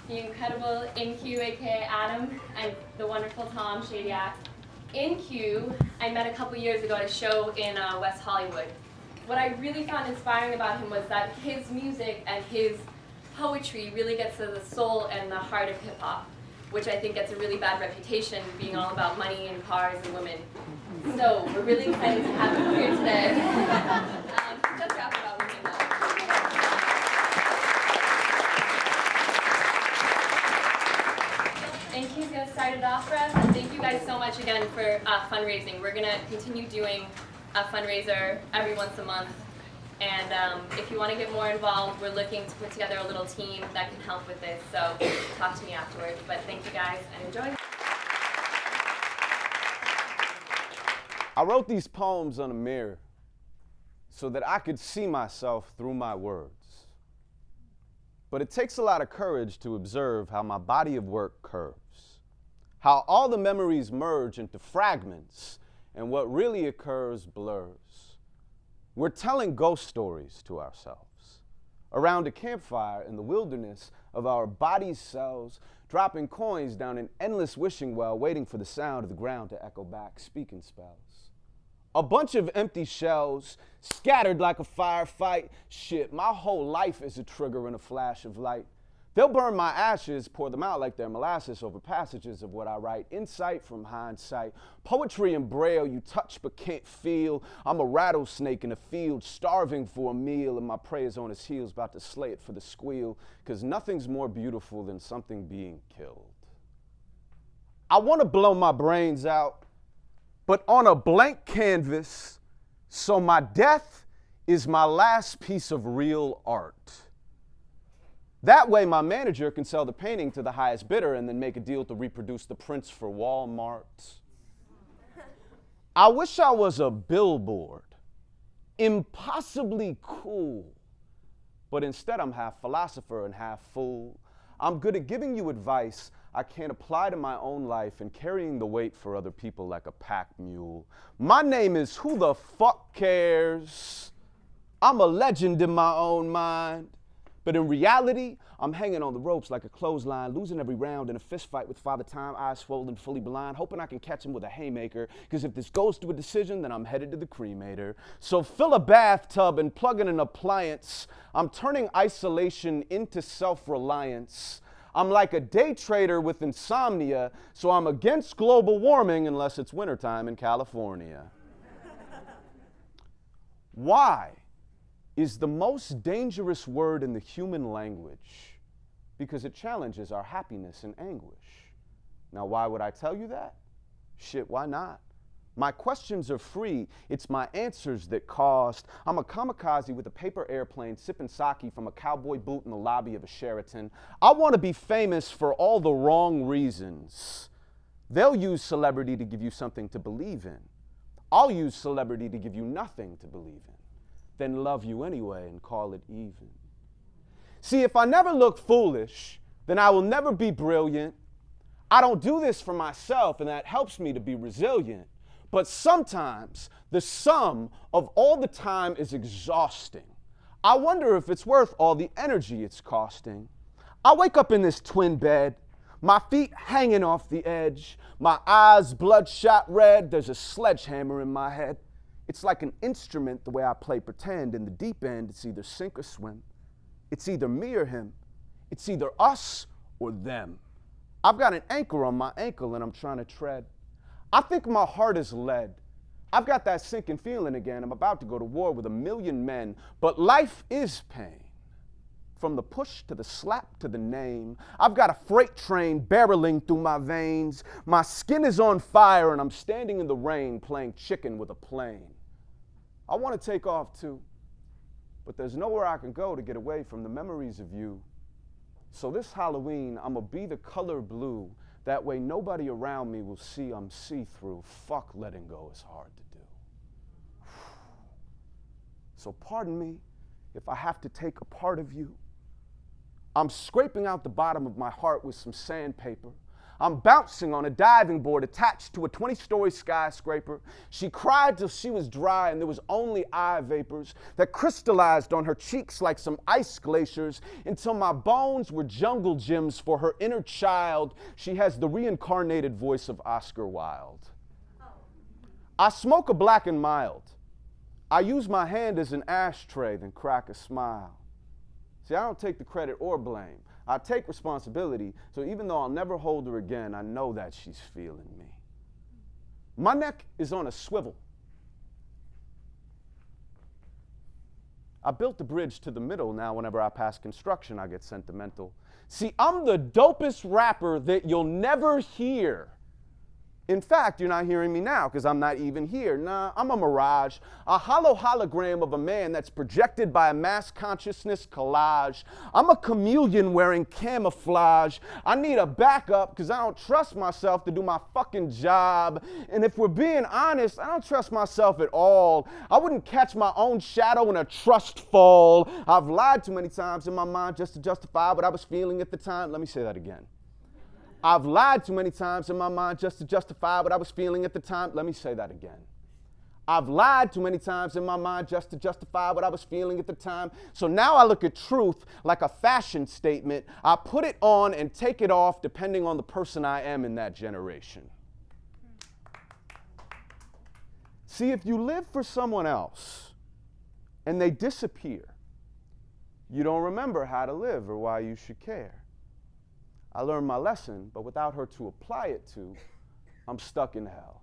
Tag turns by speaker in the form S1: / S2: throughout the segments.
S1: the incredible InQ, aka Adam, and the wonderful Tom Shadyac. InQ, I met a couple years ago at a show in West Hollywood. What I really found inspiring about him was that his music and his poetry really gets to the soul and the heart of hip hop, which I think gets a really bad reputation being all about money and cars and women. So we're really excited to have him here today. He does rap about women though. And he's going to start it off for us. And thank you guys so much again for fundraising. We're going to continue doing a fundraiser every once a month. And if you want to get more involved, we're looking to put together a little team that can help with this. So talk to me afterwards. But thank you guys and enjoy.
S2: I wrote these poems on a mirror so that I could see myself through my words. But it takes a lot of courage to observe how my body of work curves, how all the memories merge into fragments and what really occurs blurs. We're telling ghost stories to ourselves around a campfire in the wilderness of our body's cells, dropping coins down an endless wishing well, waiting for the sound of the ground to echo back, speaking spells. A bunch of empty shells, scattered like a firefight. Shit, my whole life is a trigger in a flash of light. They'll burn my ashes, pour them out like they're molasses over passages of what I write. Insight from hindsight. Poetry in braille you touch but can't feel. I'm a rattlesnake in a field, starving for a meal, and my prey is on his heels, about to slay it for the squeal, because nothing's more beautiful than something being killed. I want to blow my brains out, but on a blank canvas, so my death is my last piece of real art. That way my manager can sell the painting to the highest bidder and then make a deal to reproduce the prints for Walmart. I wish I was a billboard, impossibly cool, but instead I'm half philosopher and half fool. I'm good at giving you advice I can't apply to my own life and carrying the weight for other people like a pack mule. My name is Who the Fuck Cares? I'm a legend in my own mind. But in reality, I'm hanging on the ropes like a clothesline, losing every round in a fist fight with Father Time, eyes swollen, fully blind, hoping I can catch him with a haymaker, because if this goes to a decision, then I'm headed to the cremator. So fill a bathtub and plug in an appliance. I'm turning isolation into self-reliance. I'm like a day trader with insomnia, so I'm against global warming unless it's wintertime in California. Why is the most dangerous word in the human language? Because it challenges our happiness and anguish. Now, why would I tell you that? Shit, why not? My questions are free. It's my answers that cost. I'm a kamikaze with a paper airplane sipping sake from a cowboy boot in the lobby of a Sheraton. I want to be famous for all the wrong reasons. They'll use celebrity to give you something to believe in. I'll use celebrity to give you nothing to believe in, then love you anyway and call it even. See, if I never look foolish, then I will never be brilliant. I don't do this for myself, and that helps me to be resilient. But sometimes the sum of all the time is exhausting. I wonder if it's worth all the energy it's costing. I wake up in this twin bed, my feet hanging off the edge, my eyes bloodshot red, there's a sledgehammer in my head. It's like an instrument the way I play pretend. In the deep end, it's either sink or swim. It's either me or him. It's either us or them. I've got an anchor on my ankle and I'm trying to tread. I think my heart is lead. I've got that sinking feeling again. I'm about to go to war with 1,000,000 men, but life is pain. From the push to the slap to the name, I've got a freight train barreling through my veins. My skin is on fire and I'm standing in the rain playing chicken with a plane. I want to take off too, but there's nowhere I can go to get away from the memories of you. So this Halloween, I'm gonna be the color blue. That way nobody around me will see I'm see-through. Fuck, letting go is hard to do. So pardon me if I have to take a part of you. I'm scraping out the bottom of my heart with some sandpaper. I'm bouncing on a diving board attached to a 20-story skyscraper. She cried till she was dry and there was only eye vapors that crystallized on her cheeks like some ice glaciers until my bones were jungle gyms for her inner child. She has the reincarnated voice of Oscar Wilde. I smoke a black and mild. I use my hand as an ashtray, then crack a smile. See, I don't take the credit or blame. I take responsibility, so even though I'll never hold her again, I know that she's feeling me. My neck is on a swivel. I built the bridge to the middle. Now whenever I pass construction, I get sentimental. See, I'm the dopest rapper that you'll never hear. In fact, you're not hearing me now because I'm not even here. Nah, I'm a mirage, a hollow hologram of a man that's projected by a mass consciousness collage. I'm a chameleon wearing camouflage. I need a backup because I don't trust myself to do my fucking job. And if we're being honest, I don't trust myself at all. I wouldn't catch my own shadow in a trust fall. I've lied too many times in my mind just to justify what I was feeling at the time. Let me say that again. I've lied too many times in my mind just to justify what I was feeling at the time. Let me say that again. I've lied too many times in my mind just to justify what I was feeling at the time. So now I look at truth like a fashion statement. I put it on and take it off depending on the person I am in that generation. See, if you live for someone else and they disappear, you don't remember how to live or why you should care. I learned my lesson, but without her to apply it to, I'm stuck in hell.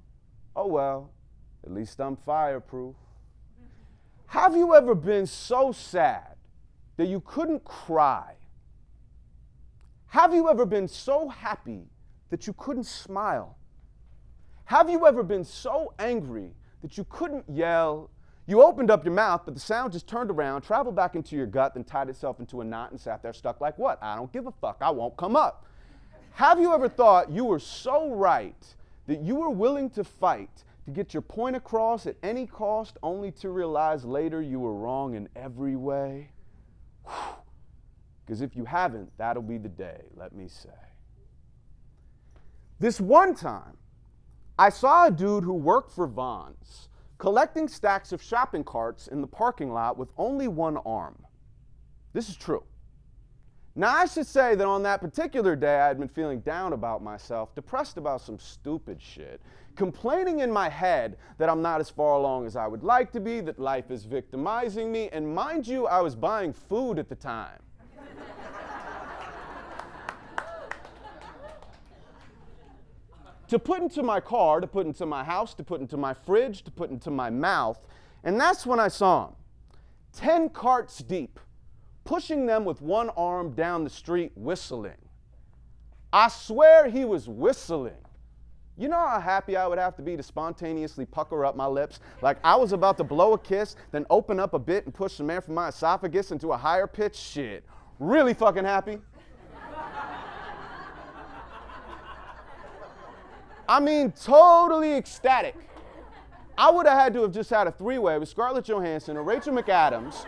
S2: Oh well, at least I'm fireproof. Have you ever been so sad that you couldn't cry? Have you ever been so happy that you couldn't smile? Have you ever been so angry that you couldn't yell? You opened up your mouth, but the sound just turned around, traveled back into your gut, then tied itself into a knot and sat there stuck like what? I don't give a fuck. I won't come up. Have you ever thought you were so right that you were willing to fight to get your point across at any cost, only to realize later you were wrong in every way? Because if you haven't, that'll be the day, let me say. This one time, I saw a dude who worked for Vons collecting stacks of shopping carts in the parking lot with only one arm. This is true. Now, I should say that on that particular day, I had been feeling down about myself, depressed about some stupid shit, complaining in my head that I'm not as far along as I would like to be, that life is victimizing me, and mind you, I was buying food at the time. To put into my car, to put into my house, to put into my fridge, to put into my mouth. And that's when I saw him, 10 carts deep, pushing them with one arm down the street, whistling. I swear he was whistling. You know how happy I would have to be to spontaneously pucker up my lips, like I was about to blow a kiss, then open up a bit and push some air from my esophagus into a higher pitch? Shit. Really fucking happy. I mean, totally ecstatic. I would have had to have just had a three-way with Scarlett Johansson or Rachel McAdams,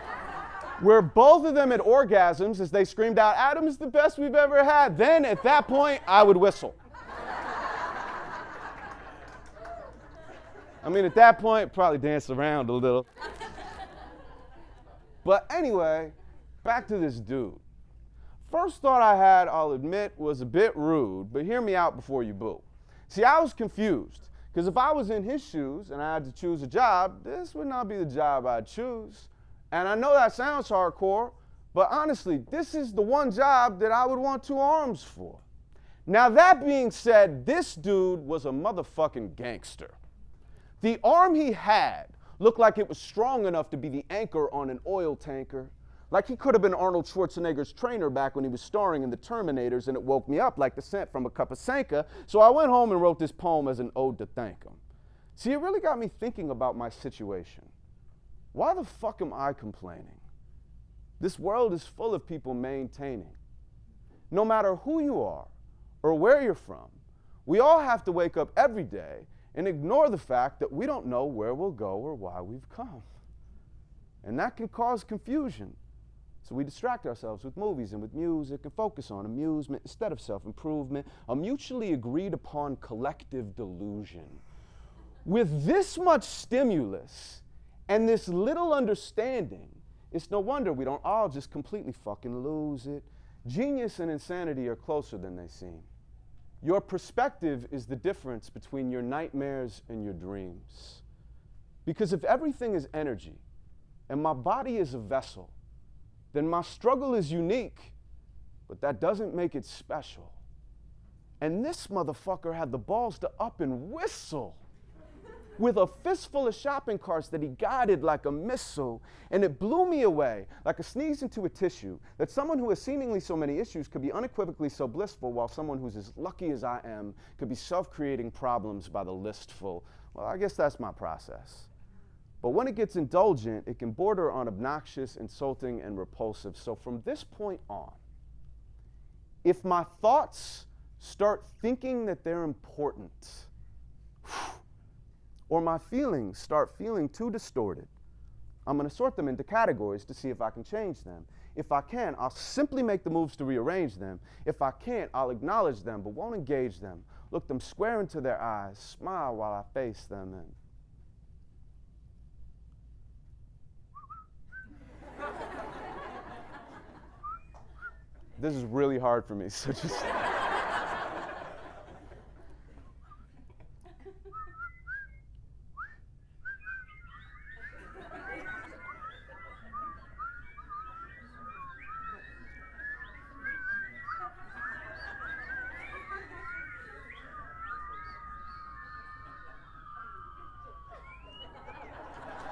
S2: where both of them had orgasms as they screamed out, "Adam is the best we've ever had." Then, at that point, I would whistle. I mean, at that point, probably dance around a little. But anyway, back to this dude. First thought I had, I'll admit, was a bit rude, but hear me out before you boo. See, I was confused, because if I was in his shoes and I had to choose a job, this would not be the job I'd choose. And I know that sounds hardcore, but honestly, this is the one job that I would want two arms for. Now that being said, this dude was a motherfucking gangster. The arm he had looked like it was strong enough to be the anchor on an oil tanker. Like he could have been Arnold Schwarzenegger's trainer back when he was starring in The Terminators, and it woke me up like the scent from a cup of Sanka, so I went home and wrote this poem as an ode to thank him. See, it really got me thinking about my situation. Why the fuck am I complaining? This world is full of people maintaining. No matter who you are or where you're from, we all have to wake up every day and ignore the fact that we don't know where we'll go or why we've come. And that can cause confusion. So we distract ourselves with movies and with music and focus on amusement instead of self-improvement, a mutually agreed upon collective delusion. With this much stimulus and this little understanding, it's no wonder we don't all just completely fucking lose it. Genius and insanity are closer than they seem. Your perspective is the difference between your nightmares and your dreams. Because if everything is energy and my body is a vessel, then my struggle is unique, but that doesn't make it special. And this motherfucker had the balls to up and whistle with a fistful of shopping carts that he guided like a missile, and it blew me away like a sneeze into a tissue, that someone who has seemingly so many issues could be unequivocally so blissful, while someone who's as lucky as I am could be self-creating problems by the listful. Well, I guess that's my process. But when it gets indulgent, it can border on obnoxious, insulting, and repulsive. So from this point on, if my thoughts start thinking that they're important, or my feelings start feeling too distorted, I'm going to sort them into categories to see if I can change them. If I can, I'll simply make the moves to rearrange them. If I can't, I'll acknowledge them but won't engage them. Look them square into their eyes, smile while I face them, and this is really hard for me, so just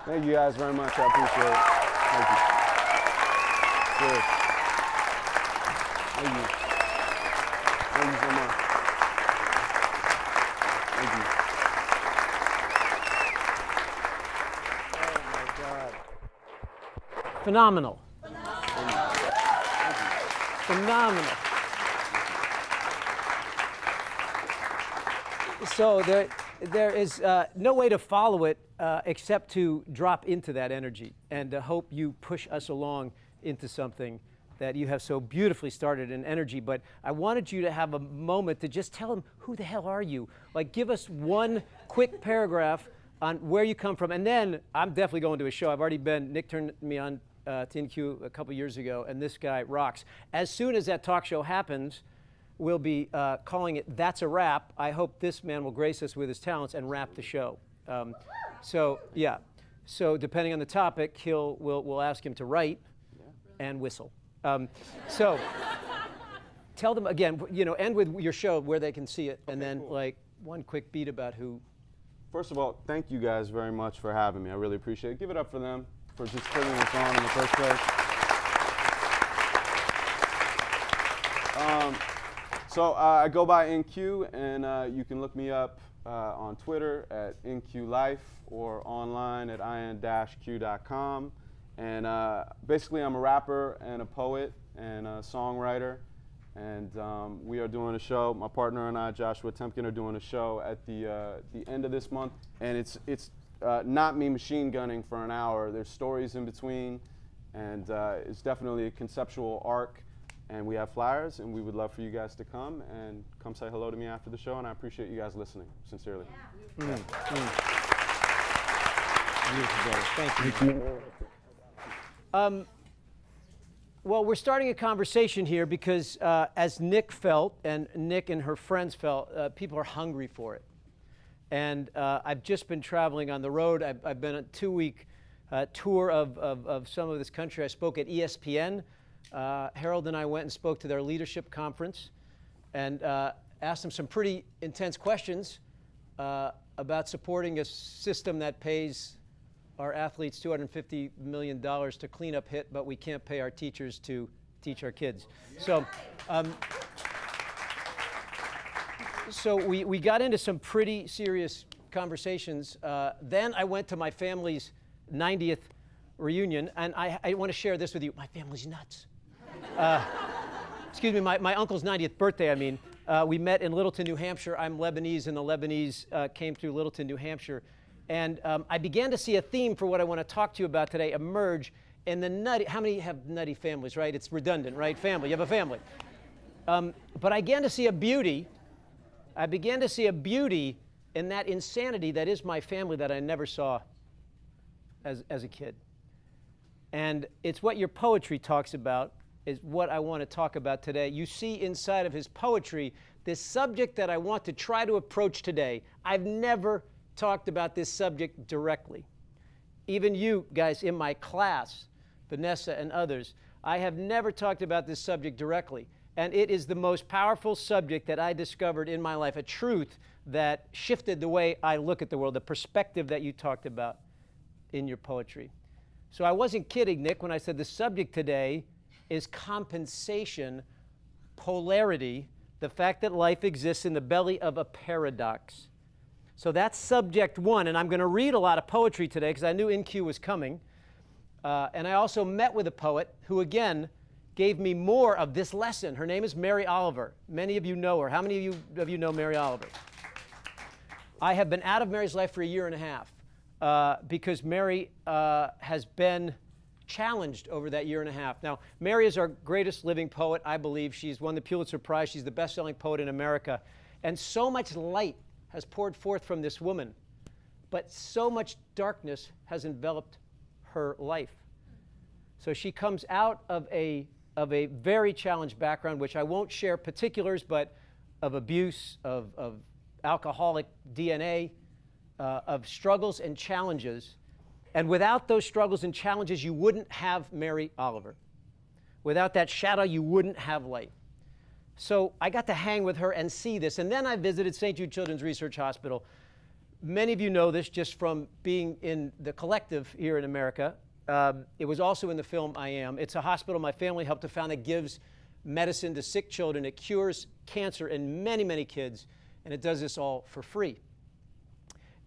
S2: thank you guys very much. I appreciate it. Thank you. Cheers. Thank you. Thank you so much. Thank you.
S3: Oh my God. Phenomenal. Phenomenal. So there is no way to follow it except to drop into that energy and to hope you push us along into something that you have so beautifully started in energy. But I wanted you to have a moment to just tell them, who the hell are you? Like, give us one quick paragraph on where you come from. And then I'm definitely going to a show. I've already been, Nick turned me on to NQ a couple years ago, and this guy rocks. As soon as that talk show happens, we'll be calling it That's a Wrap. I hope this man will grace us with his talents and wrap the show. So depending on the topic, we'll ask him to write and whistle. So tell them again, end with your show where they can see it, and then cool. Like one quick beat about who.
S2: First of all, thank you guys very much for having me. I really appreciate it. Give it up for them for just putting this on in the first place. So I go by NQ, and you can look me up on Twitter at NQLife or online at in-q.com. And basically, I'm a rapper and a poet and a songwriter. And we are doing a show. My partner and I, Joshua Temkin, are doing a show at the end of this month. And it's not me machine gunning for an hour. There's stories in between, and it's definitely a conceptual arc. And we have flyers, and we would love for you guys to come and come say hello to me after the show. And I appreciate you guys listening, sincerely.
S3: Yeah. Beautiful, brother. Thank you. Well, we're starting a conversation here because as Nick felt, and Nick and her friends felt, people are hungry for it. And I've just been traveling on the road. I've been on a 2-week tour of some of this country. I spoke at ESPN. Harold and I went and spoke to their leadership conference and asked them some pretty intense questions about supporting a system that pays our athletes $250 million to clean up hit, but we can't pay our teachers to teach our kids. So we got into some pretty serious conversations. Then I went to my family's 90th reunion, and I want to share this with you. My family's nuts. Excuse me, my uncle's 90th birthday, I mean. We met in Littleton, New Hampshire. I'm Lebanese, and the Lebanese came through Littleton, New Hampshire. And I began to see a theme for what I want to talk to you about today emerge, and the nutty, how many have nutty families, right? It's redundant, right? Family, you have a family. But I began to see a beauty. I began to see a beauty in that insanity that is my family that I never saw as a kid. And it's what your poetry talks about, is what I want to talk about today. You see inside of his poetry this subject that I want to try to approach today. I've never talked about this subject directly. Even you guys in my class, Vanessa and others, I have never talked about this subject directly. And it is the most powerful subject that I discovered in my life, a truth that shifted the way I look at the world, the perspective that you talked about in your poetry. So I wasn't kidding, Nick, when I said the subject today is compensation, polarity, the fact that life exists in the belly of a paradox. So that's subject one, and I'm going to read a lot of poetry today because I knew InQ was coming. And I also met with a poet who, again, gave me more of this lesson. Her name is Mary Oliver. Many of you know her. How many of you know Mary Oliver? I have been out of Mary's life for a year and a half because Mary has been challenged over that year and a half. Now, Mary is our greatest living poet, I believe. She's won the Pulitzer Prize. She's the best-selling poet in America. And so much light has poured forth from this woman, but so much darkness has enveloped her life. So she comes out of a very challenged background, which I won't share particulars, but of abuse, of alcoholic DNA, of struggles and challenges. And without those struggles and challenges, you wouldn't have Mary Oliver. Without that shadow, you wouldn't have light. So I got to hang with her and see this. And then I visited St. Jude Children's Research Hospital. Many of you know this just from being in the collective here in America. It was also in the film I Am. It's a hospital my family helped to found that gives medicine to sick children. It cures cancer in many, many kids, and it does this all for free.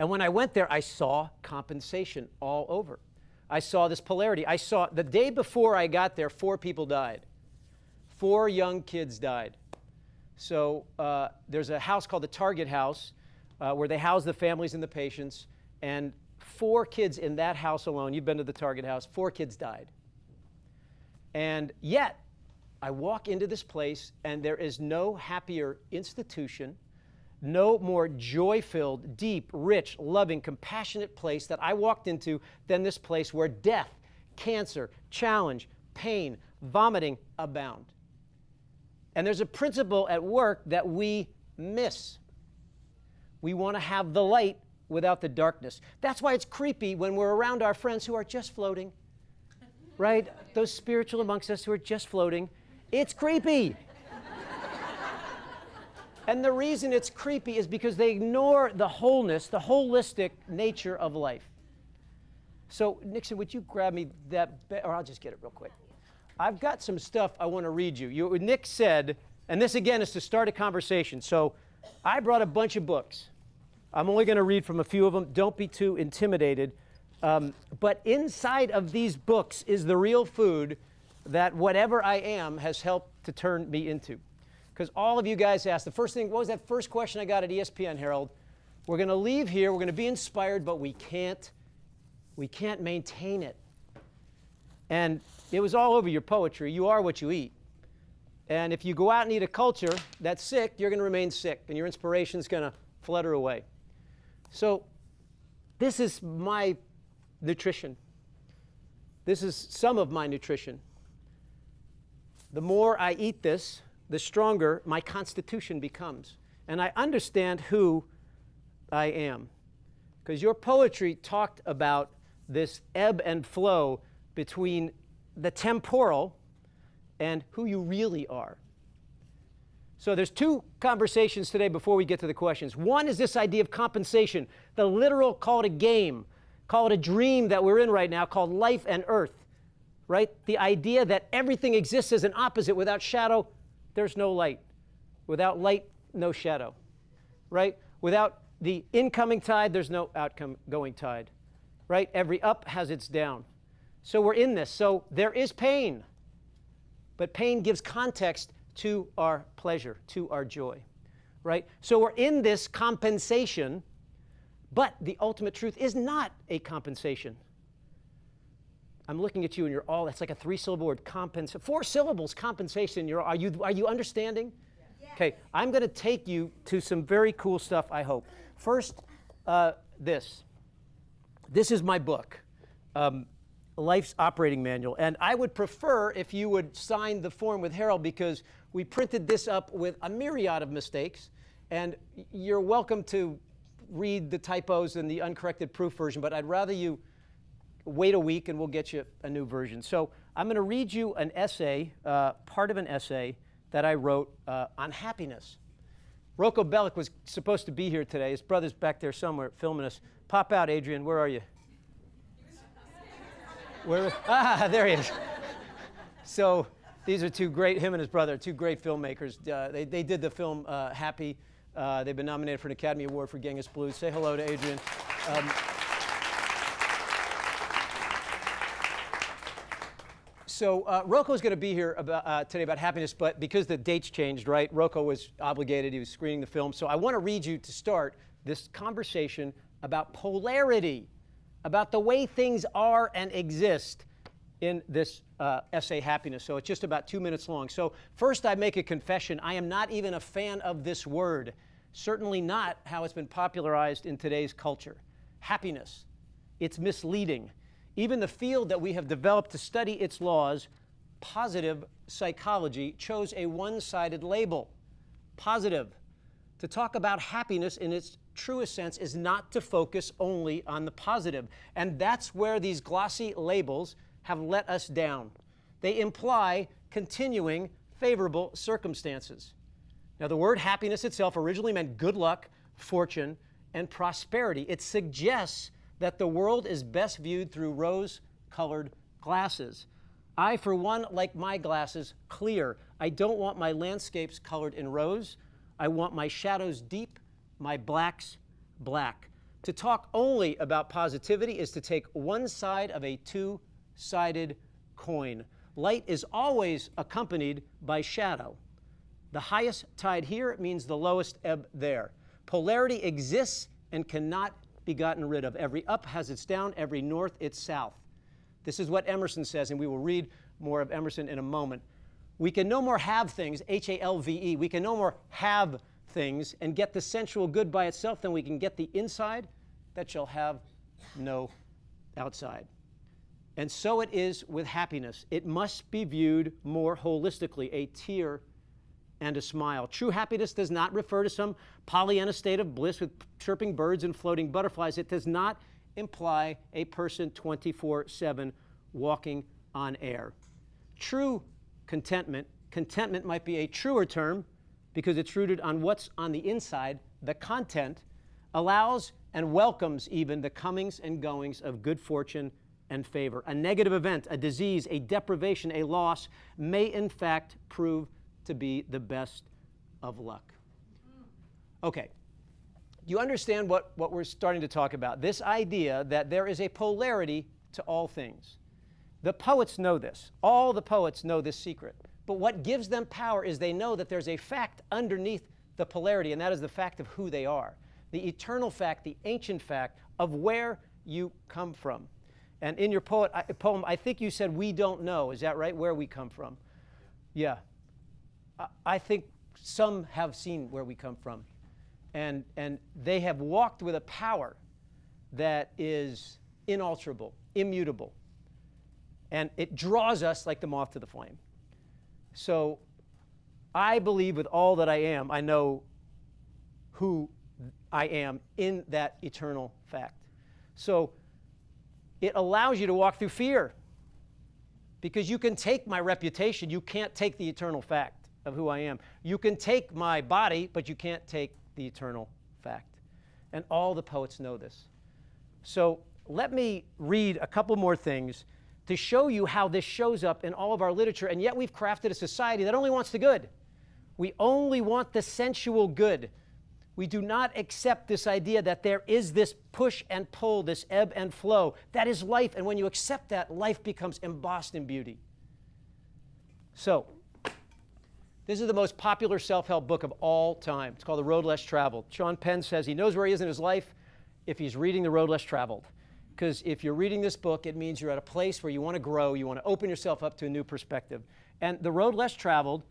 S3: And when I went there, I saw compensation all over. I saw this polarity. I saw, the day before I got there, 4 people died. 4 young kids died. So there's a house called the Target House where they house the families and the patients, and 4 kids in that house alone, you've been to the Target House, 4 kids died. And yet, I walk into this place, and there is no happier institution, no more joy-filled, deep, rich, loving, compassionate place that I walked into than this place where death, cancer, challenge, pain, vomiting abound. And there's a principle at work that we miss. We want to have the light without the darkness. That's why it's creepy when we're around our friends who are just floating, right? Those spiritual amongst us who are just floating. It's creepy. And the reason it's creepy is because they ignore the wholeness, the holistic nature of life. So, Nixon, would you grab me that, or I'll just get it real quick. I've got some stuff I want to read you. Nick said, and this again is to start a conversation. So I brought a bunch of books. I'm only going to read from a few of them. Don't be too intimidated. But inside of these books is the real food that whatever I am has helped to turn me into. Because all of you guys asked, the first thing, what was that first question I got at ESPN, Harold? We're going to leave here, we're going to be inspired, but we can't maintain it. And it was all over your poetry. You are what you eat. And if you go out and eat a culture that's sick, you're going to remain sick, and your inspiration's going to flutter away. So this is my nutrition. This is some of my nutrition. The more I eat this, the stronger my constitution becomes. And I understand who I am. Because your poetry talked about this ebb and flow between the temporal and who you really are. So there's 2 conversations today before we get to the questions. One is this idea of compensation. The literal, call it a game, call it a dream that we're in right now called life and earth, right? The idea that everything exists as an opposite. Without shadow, there's no light. Without light, no shadow, right? Without the incoming tide, there's no outgoing tide, right? Every up has its down. So we're in this. So there is pain, but pain gives context to our pleasure, to our joy, right? So we're in this compensation, but the ultimate truth is not a compensation. I'm looking at you and you're all, that's like a 3-syllable word, 4 syllables, compensation. Are you understanding? Yes. Okay, I'm going to take you to some very cool stuff, I hope. First, this. This is my book, Life's Operating Manual. And I would prefer if you would sign the form with Harold, because we printed this up with a myriad of mistakes. And you're welcome to read the typos and the uncorrected proof version, but I'd rather you wait a week and we'll get you a new version. So I'm going to read you an essay, part of an essay that I wrote on happiness. Rocco Bellic was supposed to be here today. His brother's back there somewhere filming us. Pop out, Adrian. Where are you? There he is. So these are him and his brother, two great filmmakers. They did the film Happy. They've been nominated for an Academy Award for Genghis Blues. Say hello to Adrian. So Rocco's going to be here today about happiness, but because the dates changed, right, Rocco was obligated. He was screening the film. So I want to read you to start this conversation about polarity, about the way things are and exist in this essay, Happiness. So it's just about 2 minutes long. So first I make a confession. I am not even a fan of this word, certainly not how it's been popularized in today's culture. Happiness. It's misleading. Even the field that we have developed to study its laws, positive psychology, chose a one-sided label. Positive. To talk about happiness in its truest sense is not to focus only on the positive. And that's where these glossy labels have let us down. They imply continuing favorable circumstances. Now, the word happiness itself originally meant good luck, fortune, and prosperity. It suggests that the world is best viewed through rose-colored glasses. I, for one, like my glasses clear. I don't want my landscapes colored in rose. I want my shadows deep, my blacks black. To talk only about positivity is to take one side of a two-sided coin. Light is always accompanied by shadow. The highest tide here means the lowest ebb there. Polarity exists and cannot be gotten rid of. Every up has its down, every north its south. This is what Emerson says, and we will read more of Emerson in a moment. We can no more have things, H-A-L-V-E, we can no more have things and get the sensual good by itself than we can get the inside that shall have no outside. And so it is with happiness. It must be viewed more holistically, a tear and a smile. True happiness does not refer to some Pollyanna state of bliss with chirping birds and floating butterflies. It does not imply a person 24/7 walking on air. True contentment might be a truer term because it's rooted on what's on the inside. The content allows and welcomes even the comings and goings of good fortune and favor. A negative event, a disease, a deprivation, a loss may in fact prove to be the best of luck. Okay, you understand what we're starting to talk about, this idea that there is a polarity to all things. The poets know this. All the poets know this secret. But what gives them power is they know that there's a fact underneath the polarity, and that is the fact of who they are. The eternal fact, the ancient fact of where you come from. And in your poem, I think you said, we don't know. Is that right? Where we come from? Yeah. I think some have seen where we come from. And they have walked with a power that is inalterable, immutable. And it draws us like the moth to the flame. So I believe with all that I am, I know who I am in that eternal fact. So it allows you to walk through fear. Because you can take my reputation, you can't take the eternal fact of who I am. You can take my body, but you can't take the eternal fact. And all the poets know this. So let me read a couple more things to show you how this shows up in all of our literature, and yet we've crafted a society that only wants the good. We only want the sensual good. We do not accept this idea that there is this push and pull, this ebb and flow. That is life, and when you accept that, life becomes embossed in beauty. So, this is the most popular self-help book of all time. It's called The Road Less Traveled. Sean Penn says he knows where he is in his life if he's reading The Road Less Traveled. because if you're reading this book, it means you're at a place where you want to grow, you want to open yourself up to a new perspective. And The Road Less Traveled,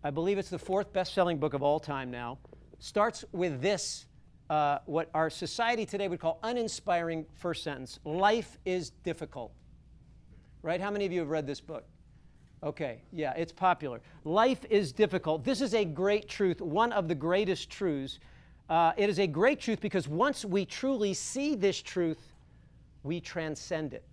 S3: I believe it's the 4th best-selling book of all time now, starts with this, what our society today would call uninspiring first sentence. Life is difficult. Right? How many of you have read this book? Okay, yeah, it's popular. Life is difficult. This is a great truth, one of the greatest truths. It is a great truth because once we truly see this truth, we transcend it.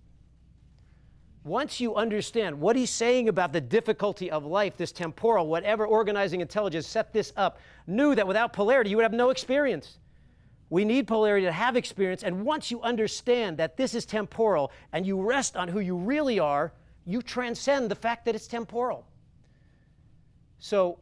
S3: Once you understand what he's saying about the difficulty of life, this temporal, whatever organizing intelligence set this up, knew that without polarity, you would have no experience. We need polarity to have experience, and once you understand that this is temporal and you rest on who you really are, you transcend the fact that it's temporal. So,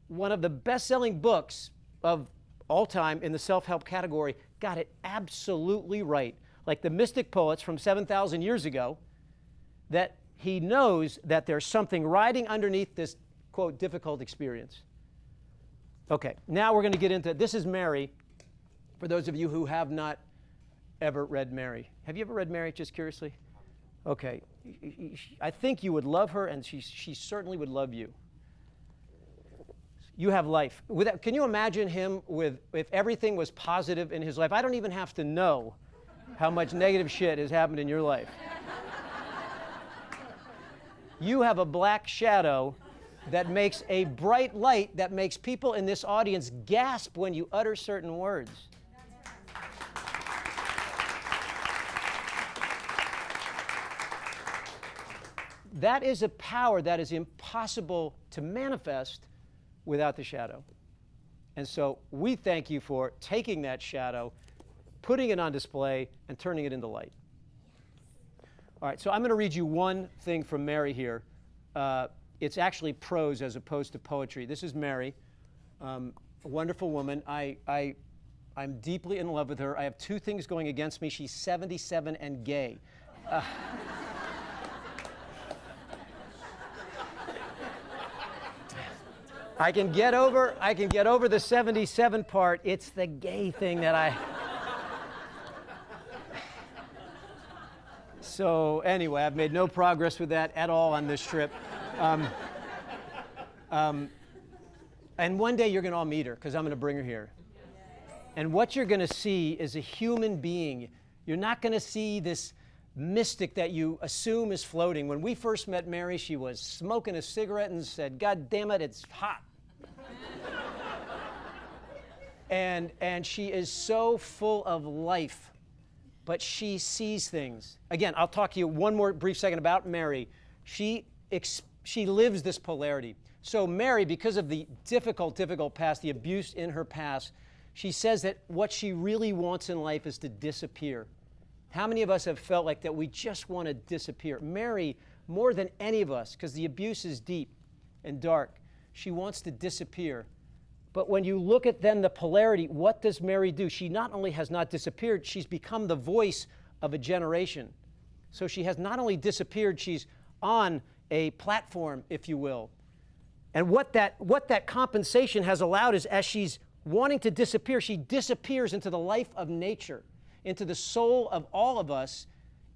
S3: one of the best-selling books of all time in the self-help category got it absolutely right. Like the mystic poets from 7,000 years ago, that he knows that there's something riding underneath this, quote, difficult experience. Okay, now we're going to get into, this is Mary, for those of you who have not ever read Mary. Have you ever read Mary, just curiously? Okay, I think you would love her, and she certainly would love you. You have life. Can you imagine him if everything was positive in his life? I don't even have to know how much negative shit has happened in your life. You have a black shadow that makes a bright light that makes people in this audience gasp when you utter certain words. That is a power that is impossible to manifest without the shadow. And so we thank you for taking that shadow, putting it on display, and turning it into light. All right, so I'm going to read you one thing from Mary here. It's actually prose as opposed to poetry. This is Mary, a wonderful woman. I'm deeply in love with her. I have 2 things going against me. She's 77 and gay. I can get over the 77 part. It's the gay thing that I... So anyway, I've made no progress with that at all on this trip. And one day you're going to all meet her because I'm going to bring her here. And what you're going to see is a human being. You're not going to see this mystic that you assume is floating. When we first met Mary, she was smoking a cigarette and said, "God damn it, it's hot." And she is so full of life. But she sees things. Again, I'll talk to you one more brief second about Mary. She lives this polarity. So Mary, because of the difficult past, the abuse in her past, she says that what she really wants in life is to disappear. How many of us have felt like that we just want to disappear? Mary, more than any of us, because the abuse is deep and dark, she wants to disappear. But when you look at then the polarity, what does Mary do? She not only has not disappeared, she's become the voice of a generation. So she has not only disappeared, she's on a platform, if you will. And what that compensation has allowed is, as she's wanting to disappear, she disappears into the life of nature, into the soul of all of us,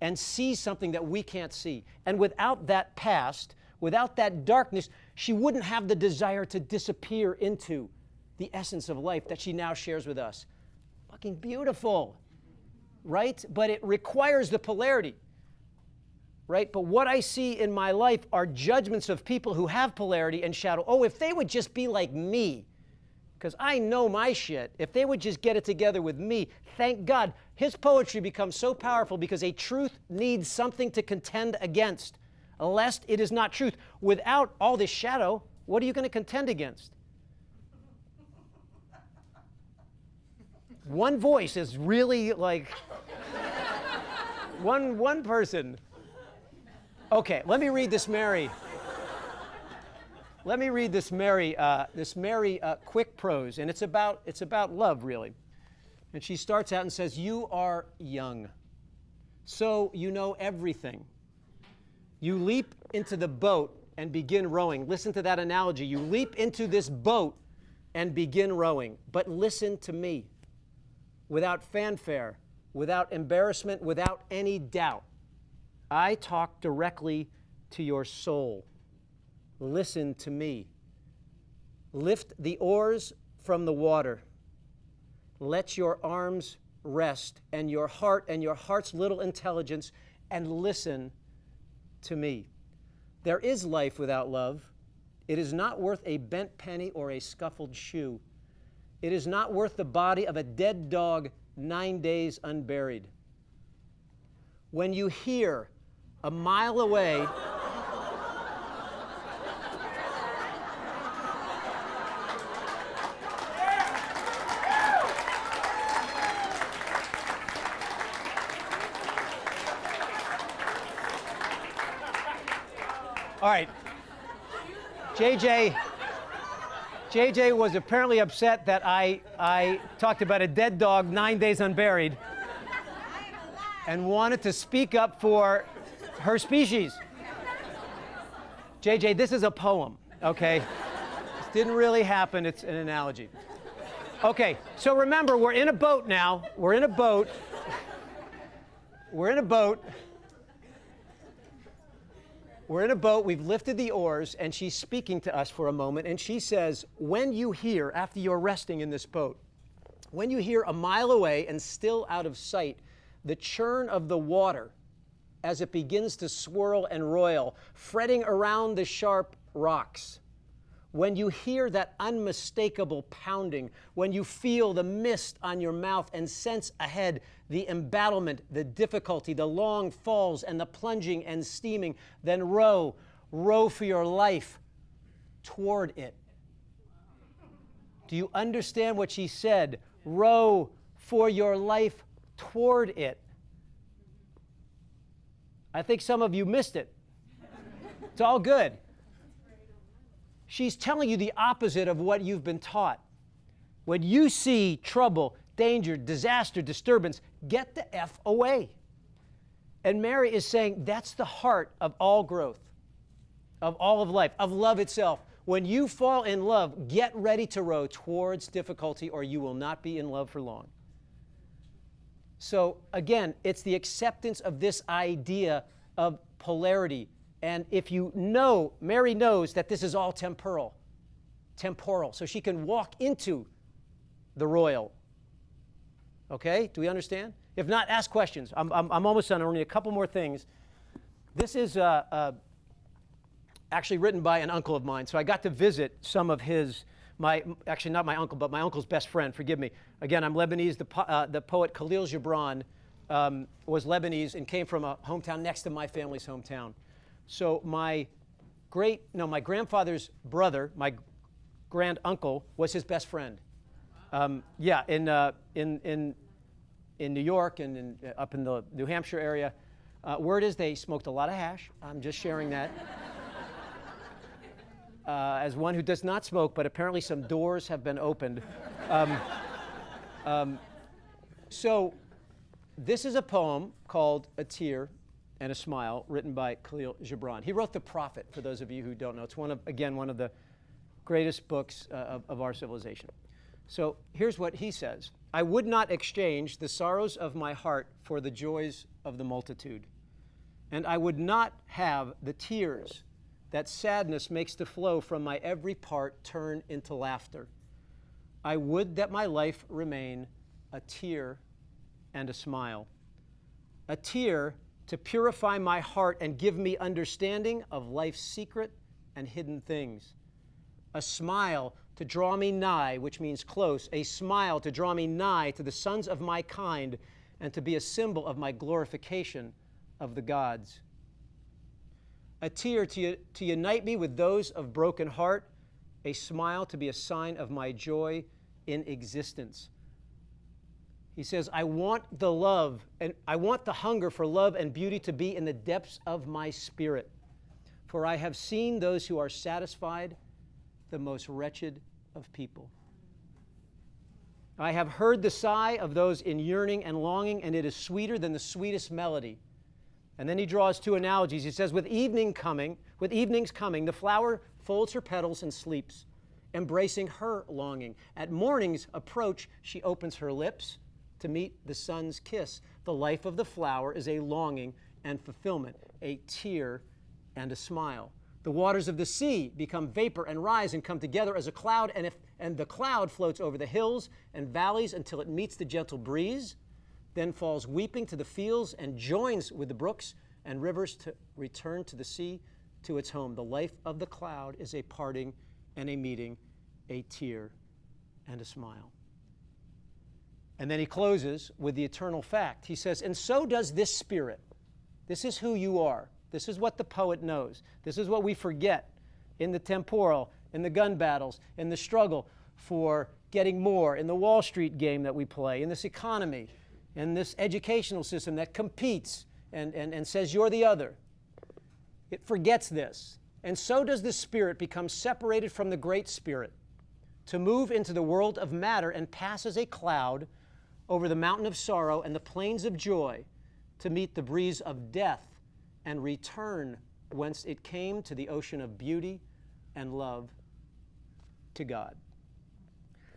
S3: and sees something that we can't see. And without that past, without that darkness, she wouldn't have the desire to disappear into the essence of life that she now shares with us. Fucking beautiful, right? But it requires the polarity, right? But what I see in my life are judgments of people who have polarity and shadow. Oh, if they would just be like me, because I know my shit. If they would just get it together with me, thank God. His poetry becomes so powerful because a truth needs something to contend against, lest it is not truth. Without all this shadow, what are you going to contend against? One voice is really like one person. Okay, let me read this Mary. Let me read this Mary quick prose, and it's about love, really. And she starts out and says, "You are young, so you know everything. You leap into the boat and begin rowing." Listen to that analogy. You leap into this boat and begin rowing. But listen to me. Without fanfare, without embarrassment, without any doubt. I talk directly to your soul. Listen to me. Lift the oars from the water. Let your arms rest, and your heart and your heart's little intelligence, and listen to me. There is life without love. It is not worth a bent penny or a scuffled shoe. It is not worth the body of a dead dog 9 days unburied. When you hear a mile away, all right. JJ was apparently upset that I talked about a dead dog 9 days unburied and wanted to speak up for her species. JJ, this is a poem, okay? This didn't really happen. It's an analogy. Okay, so remember, we're in a boat now. We're in a boat. We're in a boat. We're in a boat, we've lifted the oars, and she's speaking to us for a moment, and she says, when you hear, after you're resting in this boat, when you hear a mile away and still out of sight, the churn of the water as it begins to swirl and roil, fretting around the sharp rocks, when you hear that unmistakable pounding, when you feel the mist on your mouth and sense ahead the embattlement, the difficulty, the long falls and the plunging and steaming, then row for your life toward it. Do you understand what she said? Row for your life toward it. I think some of you missed it. It's all good. She's telling you the opposite of what you've been taught. When you see trouble, danger, disaster, disturbance, get the F away. And Mary is saying that's the heart of all growth, of all of life, of love itself. When you fall in love, get ready to row towards difficulty or you will not be in love for long. So again, it's the acceptance of this idea of polarity. And if you know, Mary knows that this is all temporal, so she can walk into the royal. Okay, do we understand? If not, ask questions. I'm almost done. I only need a couple more things. This is actually written by an uncle of mine. So I got to visit some of actually not my uncle, but my uncle's best friend, forgive me. Again, I'm Lebanese. The poet Khalil Gibran was Lebanese and came from a hometown next to my family's hometown. So my grandfather's brother, my grand uncle, was his best friend. In New York and up in the New Hampshire area. Word is they smoked a lot of hash. I'm just sharing that. As one who does not smoke, but apparently some doors have been opened. So this is a poem called A Tear and a Smile, written by Khalil Gibran. He wrote The Prophet, for those of you who don't know. It's one of the greatest books of our civilization. So here's what he says. I would not exchange the sorrows of my heart for the joys of the multitude. And I would not have the tears that sadness makes to flow from my every part turn into laughter. I would that my life remain a tear and a smile. A tear to purify my heart and give me understanding of life's secret and hidden things. A smile to draw me nigh, which means close, a smile to draw me nigh to the sons of my kind and to be a symbol of my glorification of the gods. A tear to unite me with those of broken heart, a smile to be a sign of my joy in existence. He says, I want the love, and I want the hunger for love and beauty to be in the depths of my spirit. For I have seen those who are satisfied, the most wretched of people. I have heard the sigh of those in yearning and longing, and it is sweeter than the sweetest melody. And then he draws two analogies. He says, with evening's coming, the flower folds her petals and sleeps, embracing her longing. At morning's approach, she opens her lips, to meet the sun's kiss. The life of the flower is a longing and fulfillment, a tear and a smile. The waters of the sea become vapor and rise and come together as a cloud, and the cloud floats over the hills and valleys until it meets the gentle breeze, then falls weeping to the fields and joins with the brooks and rivers to return to the sea, to its home. The life of the cloud is a parting and a meeting, a tear and a smile. And then he closes with the eternal fact. He says, and so does this spirit. This is who you are. This is what the poet knows. This is what we forget in the temporal, in the gun battles, in the struggle for getting more, in the Wall Street game that we play, in this economy, in this educational system that competes and says you're the other. It forgets this. And so does the spirit become separated from the great spirit to move into the world of matter and pass as a cloud over the mountain of sorrow and the plains of joy to meet the breeze of death and return whence it came to the ocean of beauty and love, to God.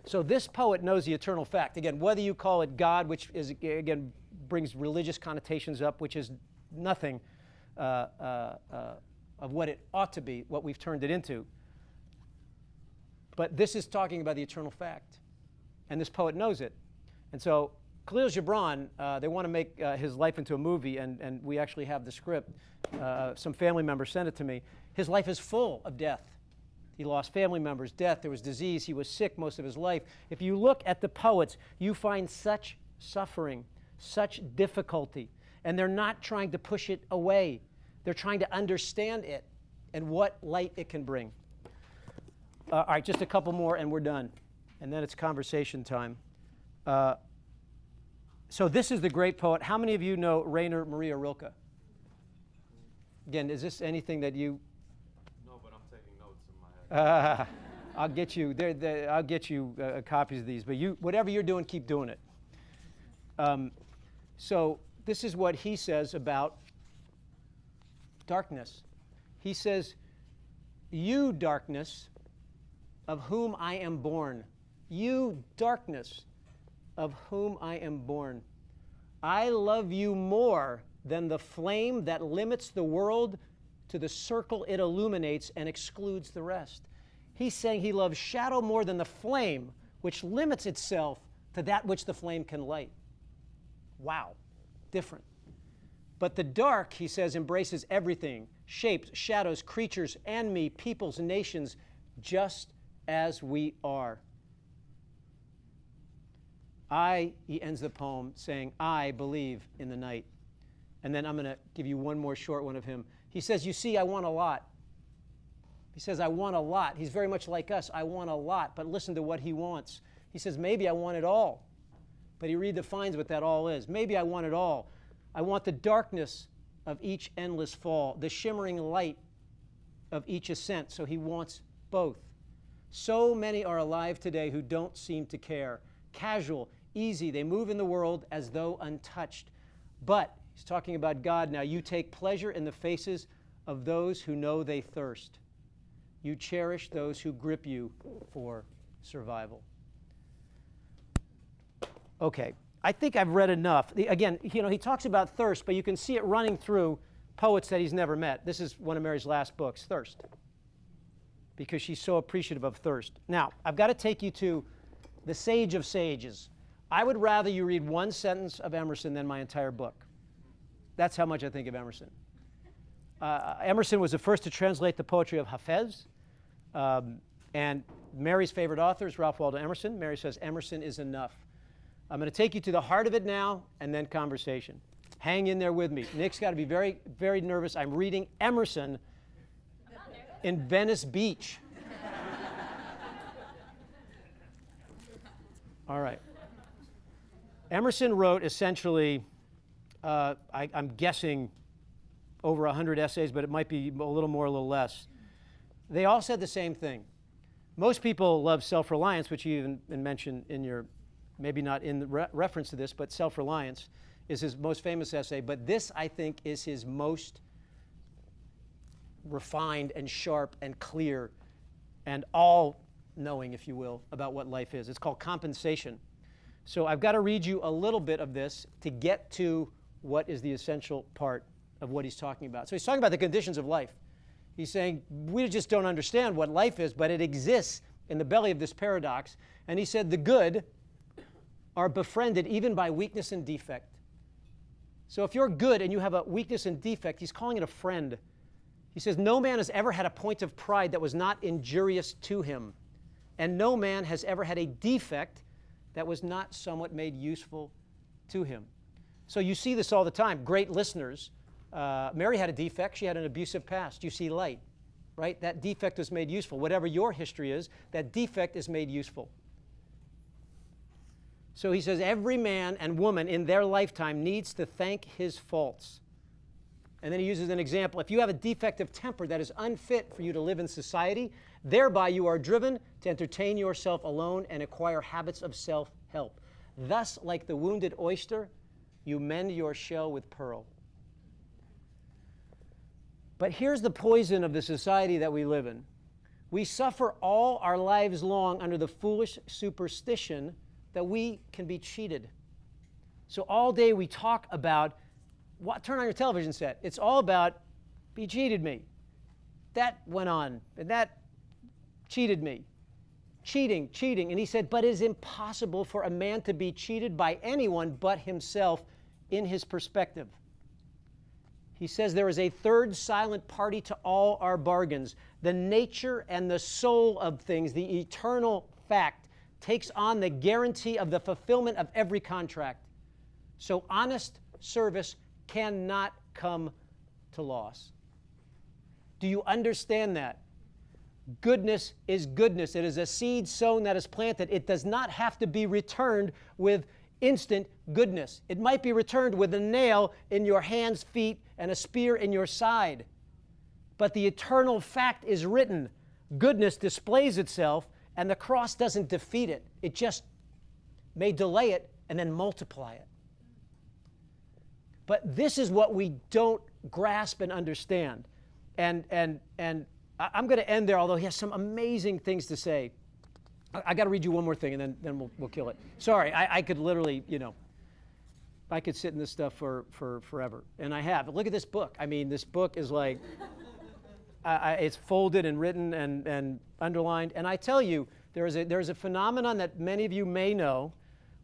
S3: So this poet knows the eternal fact. Again, whether you call it God, which is, again, brings religious connotations up, which is nothing of what it ought to be, what we've turned it into. But this is talking about the eternal fact. And this poet knows it. And so Khalil Gibran, they want to make his life into a movie, and we actually have the script. Some family members sent it to me. His life is full of death. He lost family members, death, there was disease, he was sick most of his life. If you look at the poets, you find such suffering, such difficulty, and they're not trying to push it away. They're trying to understand it and what light it can bring. All right, just a couple more and we're done. And then it's conversation time. So this is the great poet. How many of you know Rainer Maria Rilke? Again, is this anything that you...
S4: No, but I'm taking notes in my head.
S3: I'll get you, I'll get you copies of these, but you, whatever you're doing, keep doing it. So this is what he says about darkness. He says, you darkness, of whom I am born. You darkness, of whom I am born. I love you more than the flame that limits the world to the circle it illuminates and excludes the rest. He's saying he loves shadow more than the flame, which limits itself to that which the flame can light. Wow, different. But the dark, he says, embraces everything, shapes, shadows, creatures, and me, peoples, nations, just as we are. He ends the poem saying, I believe in the night. And then I'm going to give you one more short one of him. He says, you see, I want a lot. He says, I want a lot. He's very much like us. I want a lot, but listen to what he wants. He says, maybe I want it all. But he redefines what that all is. Maybe I want it all. I want the darkness of each endless fall, the shimmering light of each ascent. So he wants both. So many are alive today who don't seem to care. Casual, easy, they move in the world as though untouched. But, he's talking about God now, you take pleasure in the faces of those who know they thirst. You cherish those who grip you for survival. Okay, I think I've read enough. Again, he talks about thirst, but you can see it running through poets that he's never met. This is one of Mary's last books, Thirst, because she's so appreciative of thirst. Now, I've got to take you to the sage of sages. I would rather you read one sentence of Emerson than my entire book. That's how much I think of Emerson. Emerson was the first to translate the poetry of Hafez. And Mary's favorite author is Ralph Waldo Emerson. Mary says Emerson is enough. I'm going to take you to the heart of it now and then conversation. Hang in there with me. Nick's got to be very, very nervous. I'm reading Emerson in Venice Beach. All right. Emerson wrote essentially, I'm guessing, over 100 essays, but it might be a little more, a little less. They all said the same thing. Most people love self-reliance, which you even mentioned in your, maybe not in the reference to this, but self-reliance is his most famous essay. But this, I think, is his most refined and sharp and clear and all-knowing, if you will, about what life is. It's called Compensation. So I've got to read you a little bit of this to get to what is the essential part of what he's talking about. So he's talking about the conditions of life. He's saying we just don't understand what life is, but it exists in the belly of this paradox. And he said the good are befriended even by weakness and defect. So if you're good and you have a weakness and defect, he's calling it a friend. He says no man has ever had a point of pride that was not injurious to him, and no man has ever had a defect that was not somewhat made useful to him. So you see this all the time. Great listeners. Mary had a defect. She had an abusive past. You see light, right? That defect was made useful. Whatever your history is, that defect is made useful. So he says every man and woman in their lifetime needs to thank his faults. And then he uses an example. If you have a defective temper that is unfit for you to live in society, thereby you are driven to entertain yourself alone and acquire habits of self-help. Thus, like the wounded oyster, you mend your shell with pearl. But here's the poison of the society that we live in. We suffer all our lives long under the foolish superstition that we can be cheated. So all day we talk about, turn on your television set. It's all about, he cheated me. That went on, and that cheated me. Cheating. And he said, but it is impossible for a man to be cheated by anyone but himself in his perspective. He says there is a third silent party to all our bargains. The nature and the soul of things, the eternal fact, takes on the guarantee of the fulfillment of every contract. So honest service cannot come to loss. Do you understand that? Goodness is goodness. It is a seed sown that is planted. It does not have to be returned with instant goodness. It might be returned with a nail in your hands, feet, and a spear in your side. But the eternal fact is written. Goodness displays itself, and the cross doesn't defeat it. It just may delay it and then multiply it. But this is what we don't grasp and understand. And I'm going to end there, although he has some amazing things to say. I got to read you one more thing, and then we'll kill it. Sorry, I could literally, I could sit in this stuff for forever, and I have. But look at this book. I mean, this book is like, it's folded and written and underlined. And I tell you, there is a phenomenon that many of you may know,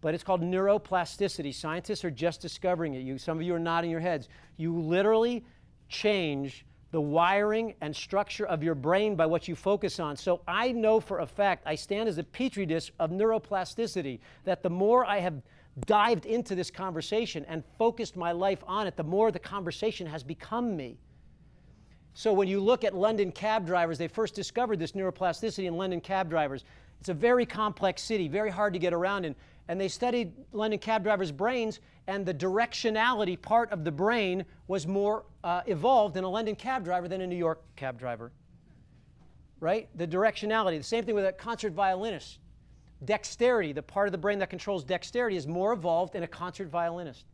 S3: but it's called neuroplasticity. Scientists are just discovering it. Some of you are nodding your heads. You literally change the wiring and structure of your brain by what you focus on. So I know for a fact, I stand as a petri dish of neuroplasticity, that the more I have dived into this conversation and focused my life on it, the more the conversation has become me. So when you look at London cab drivers, they first discovered this neuroplasticity in London cab drivers. It's a very complex city, very hard to get around in. And they studied London cab drivers' brains, and the directionality part of the brain was more evolved in a London cab driver than a New York cab driver. Right? The directionality. The same thing with a concert violinist. Dexterity, the part of the brain that controls dexterity, is more evolved in a concert violinist.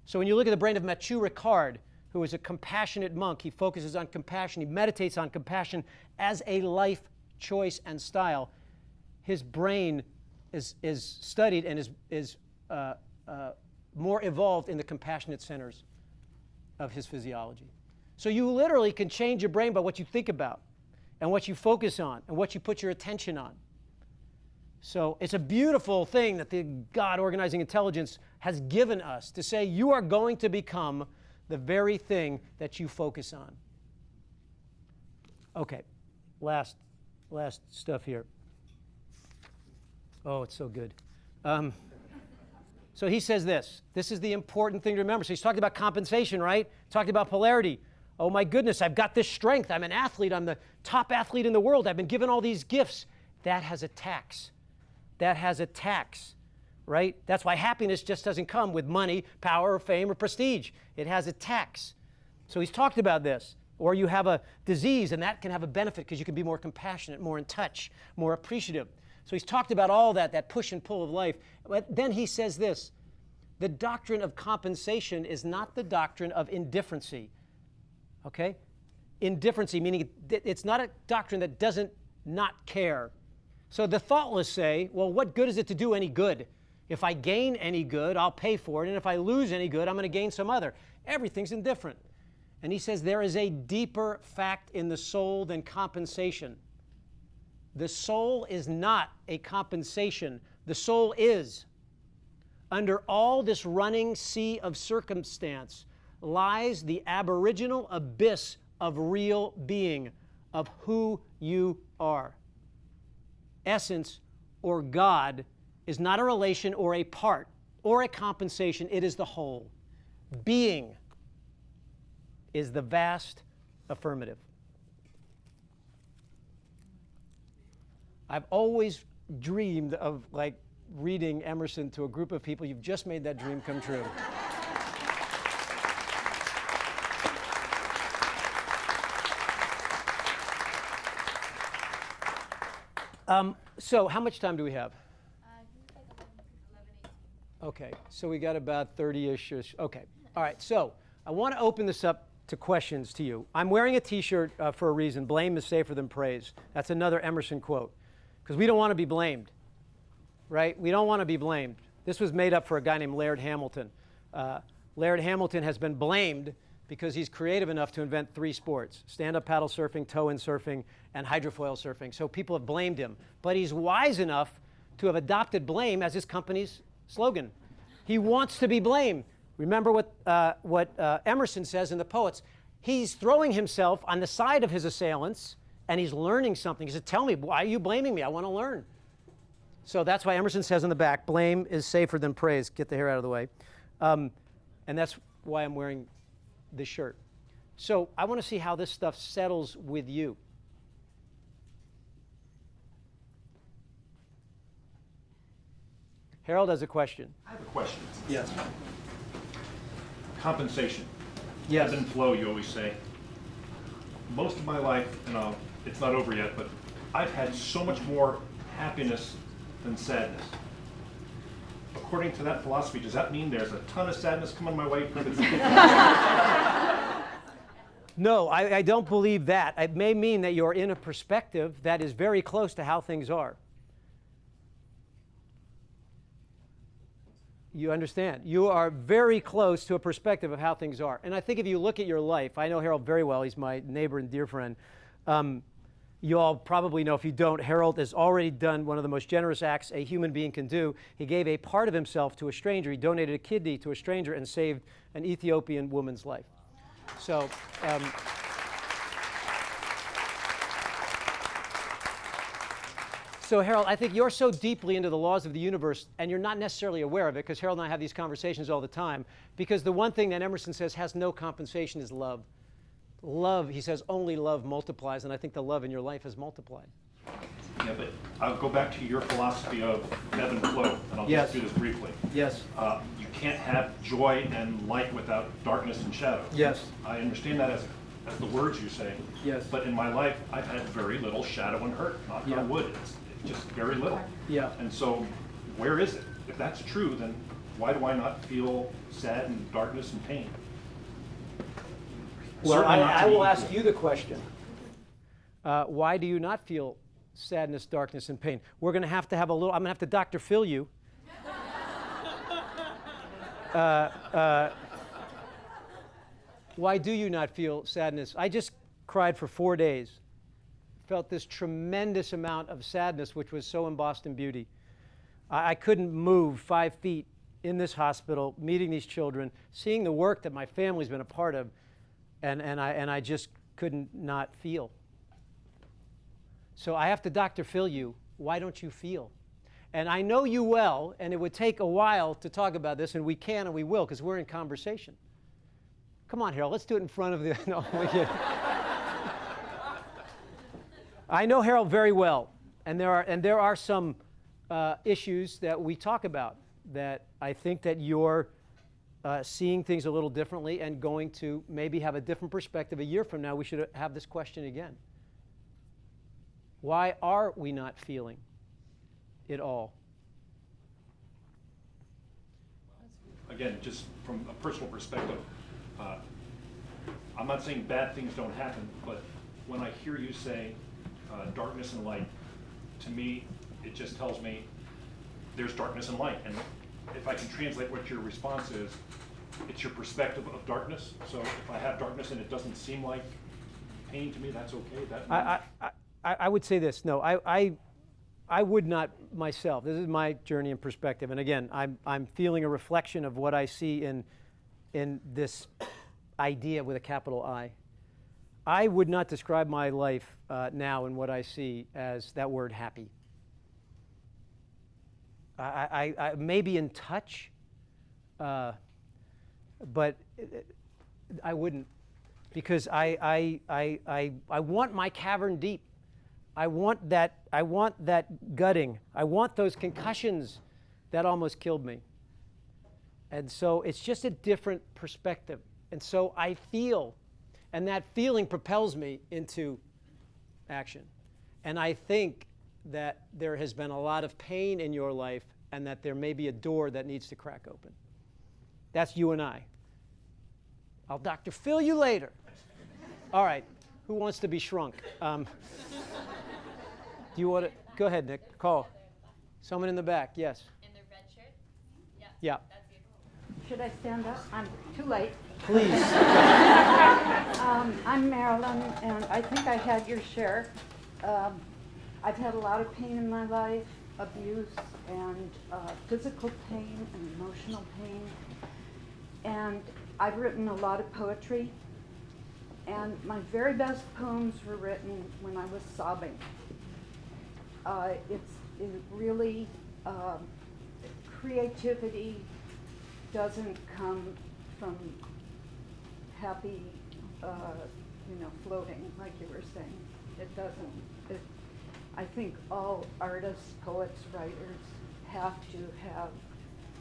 S3: So when you look at the brain of Matthieu Ricard, who is a compassionate monk, he focuses on compassion, he meditates on compassion as a life choice and style. His brain is studied and is more evolved in the compassionate centers of his physiology. So you literally can change your brain by what you think about and what you focus on and what you put your attention on. So it's a beautiful thing that the God organizing intelligence has given us to say you are going to become the very thing that you focus on. Okay, last stuff here. Oh, it's so good. So he says this. This is the important thing to remember. So he's talking about compensation, right? Talking about polarity. Oh my goodness, I've got this strength. I'm an athlete. I'm the top athlete in the world. I've been given all these gifts. That has a tax. That has a tax, right? That's why happiness just doesn't come with money, power, or fame, or prestige. It has a tax. So he's talked about this. Or you have a disease, and that can have a benefit because you can be more compassionate, more in touch, more appreciative. So he's talked about all that push and pull of life. But then he says this, the doctrine of compensation is not the doctrine of indifferency. Okay? Indifferency, meaning it's not a doctrine that doesn't not care. So the thoughtless say, well, what good is it to do any good? If I gain any good, I'll pay for it. And if I lose any good, I'm going to gain some other. Everything's indifferent. And he says there is a deeper fact in the soul than compensation. The soul is not a compensation. The soul is. Under all this running sea of circumstance lies the aboriginal abyss of real being, of who you are. Essence, or God, is not a relation or a part or a compensation. It is the whole. Being is the vast affirmative. I've always dreamed of reading Emerson to a group of people. You've just made that dream come true. So how much time do we have?
S1: Like 11, 18.
S3: Okay, so we got about 30-ish. Okay, all right, so I want to open this up to questions to you. I'm wearing a T-shirt for a reason. Blame is safer than praise. That's another Emerson quote. Because we don't want to be blamed, right? We don't want to be blamed. This was made up for a guy named Laird Hamilton. Laird Hamilton has been blamed because he's creative enough to invent 3 sports: stand-up paddle surfing, toe-in surfing, and hydrofoil surfing. So people have blamed him. But he's wise enough to have adopted blame as his company's slogan. He wants to be blamed. Remember what Emerson says in The Poets. He's throwing himself on the side of his assailants, and he's learning something. He said, tell me, why are you blaming me? I want to learn. So that's why Emerson says in the back, blame is safer than praise. Get the hair out of the way. And that's why I'm wearing this shirt. So I want to see how this stuff settles with you. Harold has a question.
S5: I have a question.
S3: Yes.
S5: Compensation.
S3: Yes.
S5: Ebb and flow, you always say. Most of my life, it's not over yet, but I've had so much more happiness than sadness. According to that philosophy, does that mean there's a ton of sadness coming my way?
S3: No, I don't believe that. It may mean that you're in a perspective that is very close to how things are. You understand? You are very close to a perspective of how things are. And I think if you look at your life, I know Harold very well. He's my neighbor and dear friend. You all probably know, if you don't, Harold has already done one of the most generous acts a human being can do. He gave a part of himself to a stranger. He donated a kidney to a stranger and saved an Ethiopian woman's life. So, so Harold, I think you're so deeply into the laws of the universe, and you're not necessarily aware of it, because Harold and I have these conversations all the time, because the one thing that Emerson says has no compensation is love. Love, he says, only love multiplies, and I think the love in your life has multiplied.
S5: Yeah, but I'll go back to your philosophy of ebb and flow, and I'll
S3: Yes.
S5: just do this briefly.
S3: Yes.
S5: You can't have joy and light without darkness and shadow.
S3: Yes.
S5: I understand that as the words you say.
S3: Yes.
S5: But in my life, I've had very little shadow and hurt. Knock
S3: Yeah.
S5: on wood. It's just very little.
S3: Yeah.
S5: And so, where is it? If that's true, then why do I not feel sad and darkness and pain?
S3: Well,
S5: Certainly not
S3: I
S5: to be
S3: will ask
S5: equal.
S3: you the question. Why do you not feel sadness, darkness, and pain? We're going to have a little, I'm going to have to Dr. Phil you. Why do you not feel sadness? I just cried for 4 days. Felt this tremendous amount of sadness, which was so embossed in beauty. I couldn't move 5 feet in this hospital, meeting these children, seeing the work that my family's been a part of, and I just couldn't not feel. So I have to Dr. Phil you. Why don't you feel? And I know you well, and it would take a while to talk about this, and we can and we will, because we're in conversation. Come on, Harold, let's do it in front of the... No, I know Harold very well, and there are some issues that we talk about that I think that you're seeing things a little differently and going to maybe have a different perspective. A year from now, we should have this question again. Why are we not feeling it all?
S5: Again, just from a personal perspective, I'm not saying bad things don't happen, but when I hear you say darkness and light, to me, it just tells me there's darkness and light. And if I can translate what your response is, it's your perspective of darkness. So if I have darkness and it doesn't seem like pain to me, that's okay.
S3: I would say this. No, I would not myself. This is my journey and perspective. And again, I'm feeling a reflection of what I see in this idea with a capital I. I would not describe my life now and what I see as that word happy. I may be in touch, but I wouldn't, because I want my cavern deep. I want that gutting. I want those concussions that almost killed me. And so it's just a different perspective. And so I feel, and that feeling propels me into action. And I think that there has been a lot of pain in your life and that there may be a door that needs to crack open. That's you and I. I'll Dr. Phil you later. All right, who wants to be shrunk? Do you want to? Go ahead, Nick. Call. Someone in the back, yes.
S1: In the red shirt?
S3: Yeah.
S1: That's you.
S6: Should I stand up? I'm too late.
S3: Please.
S6: I'm Marilyn, and I think I had your share. I've had a lot of pain in my life, abuse, and physical pain and emotional pain. And I've written a lot of poetry. And my very best poems were written when I was sobbing. It really, creativity doesn't come from happy, floating, like you were saying. It doesn't. I think all artists, poets, writers have to have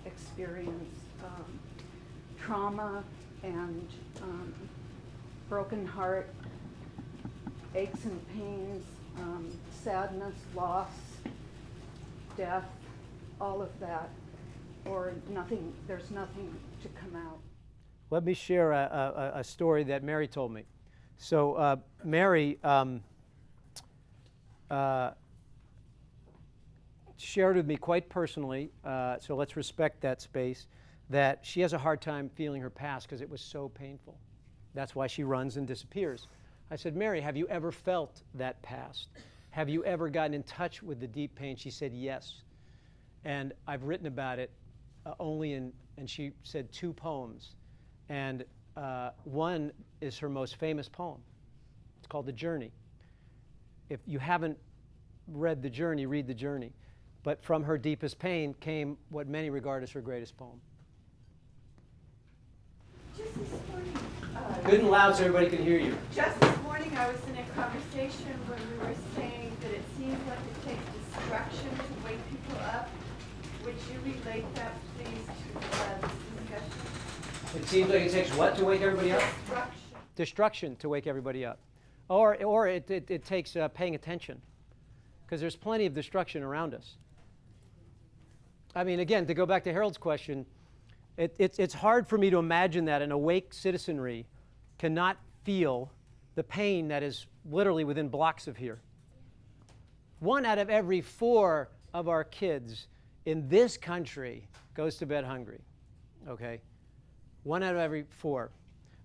S6: experienced trauma and broken heart, aches and pains, sadness, loss, death, all of that, or nothing. There's nothing to come out.
S3: Let me share a story that Mary told me. So Mary shared with me quite personally, so let's respect that space, that she has a hard time feeling her past because it was so painful. That's why she runs and disappears. I said, Mary, have you ever felt that past? Have you ever gotten in touch with the deep pain? She said, yes. And I've written about it and she said 2 poems. And one is her most famous poem. It's called The Journey. If you haven't read The Journey, read The Journey. But from her deepest pain came what many regard as her greatest poem.
S7: Just this morning,
S3: Good and loud so everybody can hear you.
S7: just this morning I was in a conversation where we were saying that it seems like it takes destruction to wake people up. Would you relate that, please, to this discussion?
S3: It seems like it takes what to wake everybody up?
S7: Destruction.
S3: Destruction to wake everybody up. Or it takes paying attention, because there's plenty of destruction around us. I mean, again, to go back to Harold's question, it's hard for me to imagine that an awake citizenry cannot feel the pain that is literally within blocks of here. 1 out of every 4 of our kids in this country goes to bed hungry, okay? 1 out of every 4.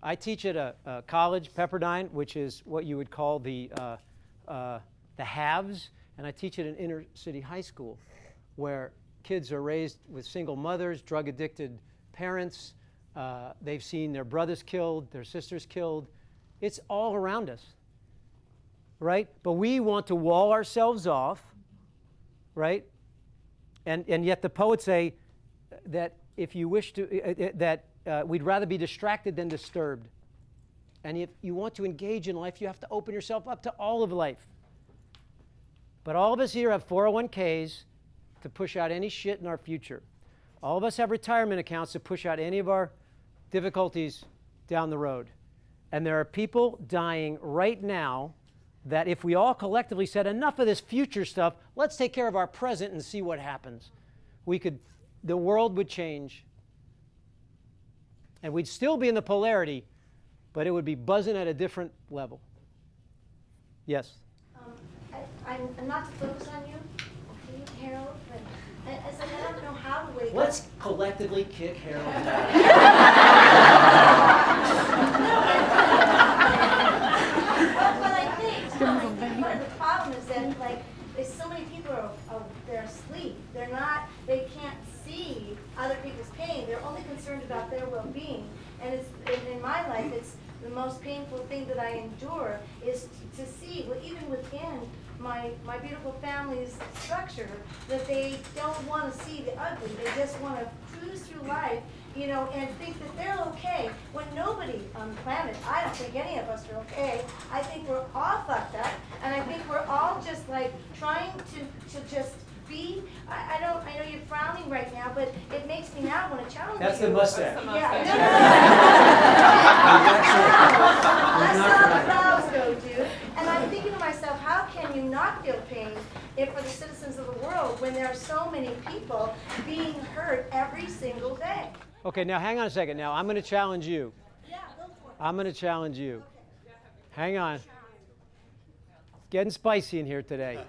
S3: I teach at a college, Pepperdine, which is what you would call the haves, and I teach at an inner city high school where kids are raised with single mothers, drug-addicted parents. They've seen their brothers killed, their sisters killed. It's all around us, right? But we want to wall ourselves off, right? And yet the poets say that if you wish to, we'd rather be distracted than disturbed. And if you want to engage in life, you have to open yourself up to all of life. But all of us here have 401ks to push out any shit in our future. All of us have retirement accounts to push out any of our difficulties down the road. And there are people dying right now that if we all collectively said, enough of this future stuff, let's take care of our present and see what happens, the world would change. And we'd still be in the polarity, but it would be buzzing at a different level. Yes?
S8: I'm not to focus on you, Harold, but as a
S3: Let's collectively kick Harold out.
S8: But I think part of the problem is that, like, there's so many people they're asleep. They can't see other people's pain. They're only concerned about their well-being. And in my life, it's the most painful thing that I endure is to see, even within my beautiful family's structure, that they don't want to see the ugly. They just want to cruise through life, and think that they're okay when nobody on the planet, I don't think any of us are okay. I think we're all fucked up, and I think we're all just like trying to just be. I know you're frowning right now, but it makes me now want to challenge you.
S3: That's the mustache.
S8: Yeah. I saw the brows go, dude. And I'm thinking to myself, how can you not feel pain for the citizens of the world when there are so many people being hurt every single day?
S3: Okay, now hang on a second. Now I'm going to challenge you.
S8: Yeah, go for it.
S3: I'm going to challenge you.
S8: Okay.
S3: Hang on. It's getting spicy in here today.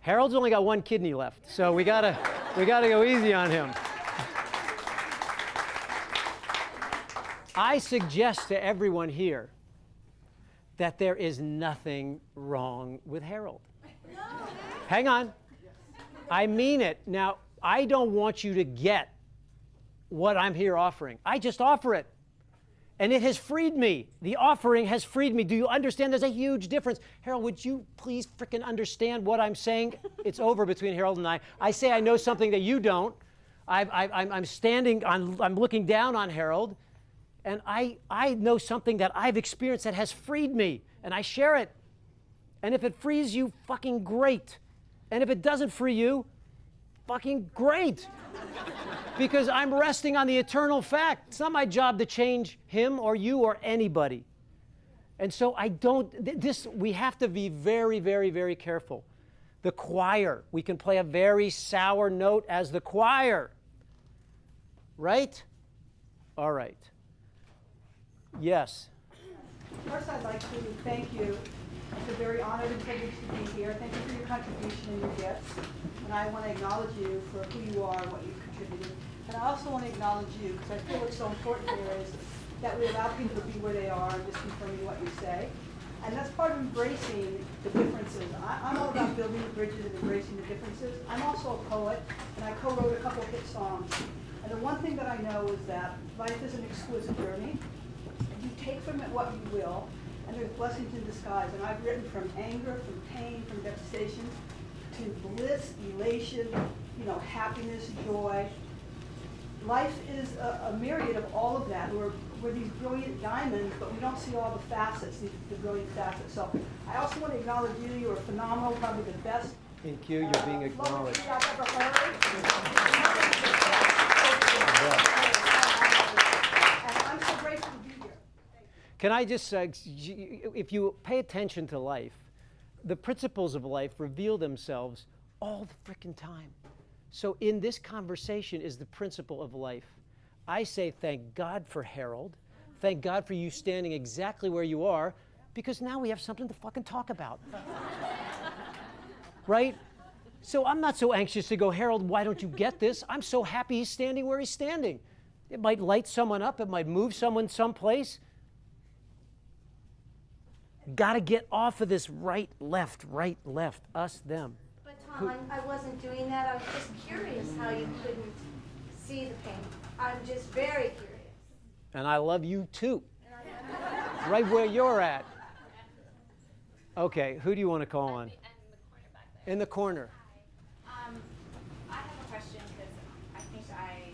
S3: Harold's only got one kidney left, so we gotta go easy on him. I suggest to everyone here that there is nothing wrong with Harold.
S8: No.
S3: Hang on. I mean it. Now, I don't want you to get what I'm here offering. I just offer it. And it has freed me. The offering has freed me. Do you understand? There's a huge difference. Harold, would you please frickin' understand what I'm saying? It's over between Harold and I. I say I know something that you don't. I'm looking down on Harold, and I know something that I've experienced that has freed me, and I share it. And if it frees you, fucking great. And if it doesn't free you, fucking great. Because I'm resting on the eternal fact. It's not my job to change him or you or anybody. And so we have to be very, very, very careful. The choir, we can play a very sour note as the choir. Right? All right. Yes.
S9: First, I'd like to thank you. It's a very honored and privileged to be here. Thank you for your contribution and your gifts. And I want to acknowledge you for who you are and what you've contributed. And I also want to acknowledge you, because I feel what's so important here is that we allow people to be where they are and just confirming what you say. And that's part of embracing the differences. I'm all about building the bridges and embracing the differences. I'm also a poet, and I co-wrote a couple hit songs. And the one thing that I know is that life is an exquisite journey. You take from it what you will, and there's blessings in disguise. And I've written from anger, from pain, from devastation, to bliss, elation, happiness, joy. Life is a myriad of all of that. We're these brilliant diamonds, but we don't see all the facets, the brilliant facets. So I also want to acknowledge you. You're phenomenal, probably the best.
S3: Thank you. You're being acknowledged.
S9: I've ever heard. And I'm so grateful to be here.
S3: Can I just say, if you pay attention to life, the principles of life reveal themselves all the frickin' time. So in this conversation is the principle of life. I say thank God for Harold. Thank God for you standing exactly where you are, because now we have something to fucking talk about. Right? So I'm not so anxious to go, Harold, why don't you get this? I'm so happy he's standing where he's standing. It might light someone up. It might move someone someplace. Got to get off of this right, left, us, them.
S8: But Tom, I wasn't doing that. I was just curious how you couldn't see the pain. I'm just very curious.
S3: And I love you too. Right where you're at. Okay, who do you want to call on? In the corner.
S10: I have a question because I think I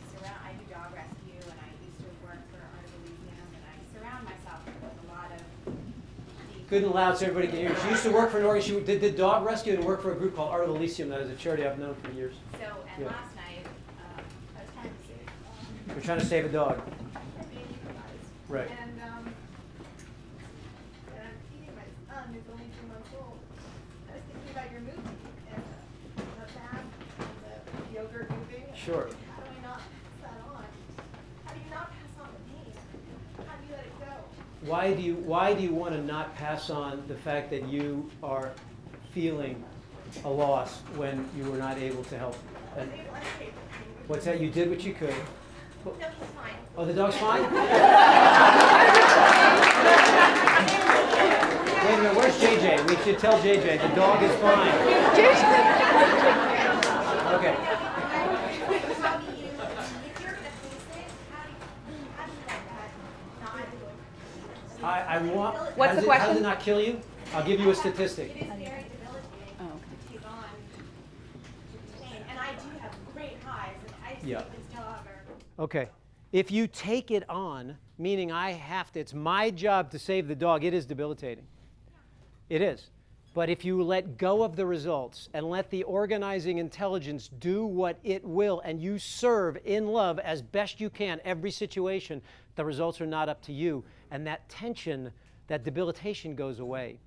S10: do dog rescue, and I used to work for Art of Elysium, and I surround myself with a lot of
S3: Good and loud so everybody can hear you. She used to work for an organization. She did dog rescue and worked for a group called Art of Elysium. That is a charity I've known for years.
S10: So, and
S3: Yeah.
S10: last night, I was trying to save
S3: We're trying to save a dog.
S10: a baby guys.
S3: Right.
S10: And I'm feeding my son, who's only 2 months old. I was thinking about your movie and the fat and the yogurt moving.
S3: Sure.
S10: How do I not pass that on? How do you not pass on the pain? How do you let it go?
S3: Why do you want to not pass on the fact that you are feeling a loss when you were not able to help. And what's that? You did what you could. Oh, the dog's fine? Wait a minute, where's JJ? We should tell JJ the dog is fine. Okay. I want.
S1: What's the
S3: How
S1: question?
S3: does it not kill you? I'll give you a statistic.
S10: It is very debilitating to take on pain, and I do have great highs, and I just
S3: Yeah.
S10: think this dog or
S3: Okay. If you take it on, meaning it's my job to save the dog, it is debilitating. It is. But if you let go of the results and let the organizing intelligence do what it will, and you serve in love as best you can every situation, the results are not up to you. And that tension, that debilitation goes away.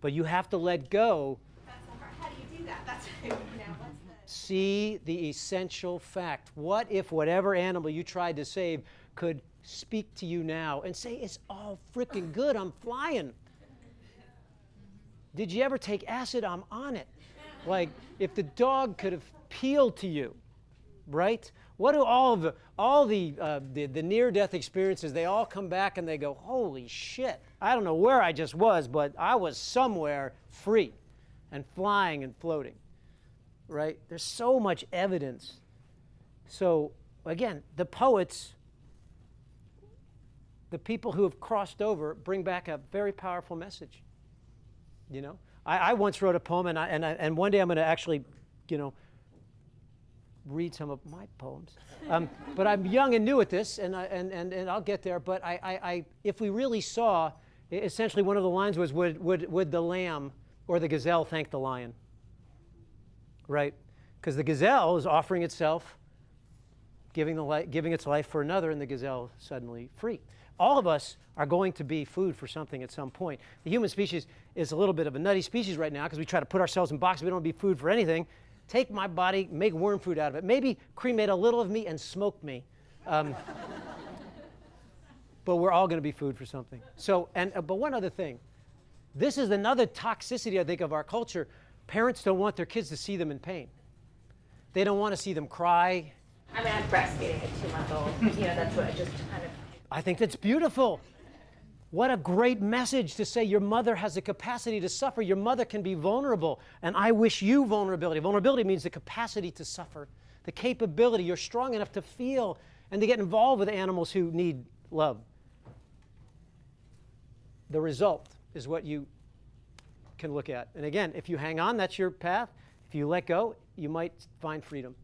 S3: But you have to let go.
S10: that's so hard. How do you do that? That's what's the
S3: See the essential fact. What if whatever animal you tried to save could speak to you now and say, it's all freaking good, I'm flying. Did you ever take acid? I'm on it. Like, if the dog could have peeled to you, right? What do all the near-death experiences, they all come back and they go, holy shit, I don't know where I just was, but I was somewhere free and flying and floating, right? There's so much evidence. So, again, the poets, the people who have crossed over, bring back a very powerful message. You know, I once wrote a poem, and one day I'm going to actually, read some of my poems. But I'm young and new at this, and I'll get there. But if we really saw, essentially one of the lines was, would the lamb or the gazelle thank the lion? Right? Because the gazelle is offering itself, giving its life for another, and the gazelle suddenly free. All of us are going to be food for something at some point. The human species is a little bit of a nutty species right now because we try to put ourselves in boxes. We don't want to be food for anything. Take my body, make worm food out of it. Maybe cremate a little of me and smoke me. But we're all going to be food for something. So, but one other thing. This is another toxicity, I think, of our culture. Parents don't want their kids to see them in pain. They don't want to see them cry.
S11: I mean, I'm breastfeeding a 2-month-old. That's what I just kind of...
S3: I think that's beautiful. What a great message to say your mother has the capacity to suffer. Your mother can be vulnerable. And I wish you vulnerability. Vulnerability means the capacity to suffer, the capability. You're strong enough to feel and to get involved with animals who need love. The result is what you can look at. And again, if you hang on, that's your path. If you let go, you might find freedom.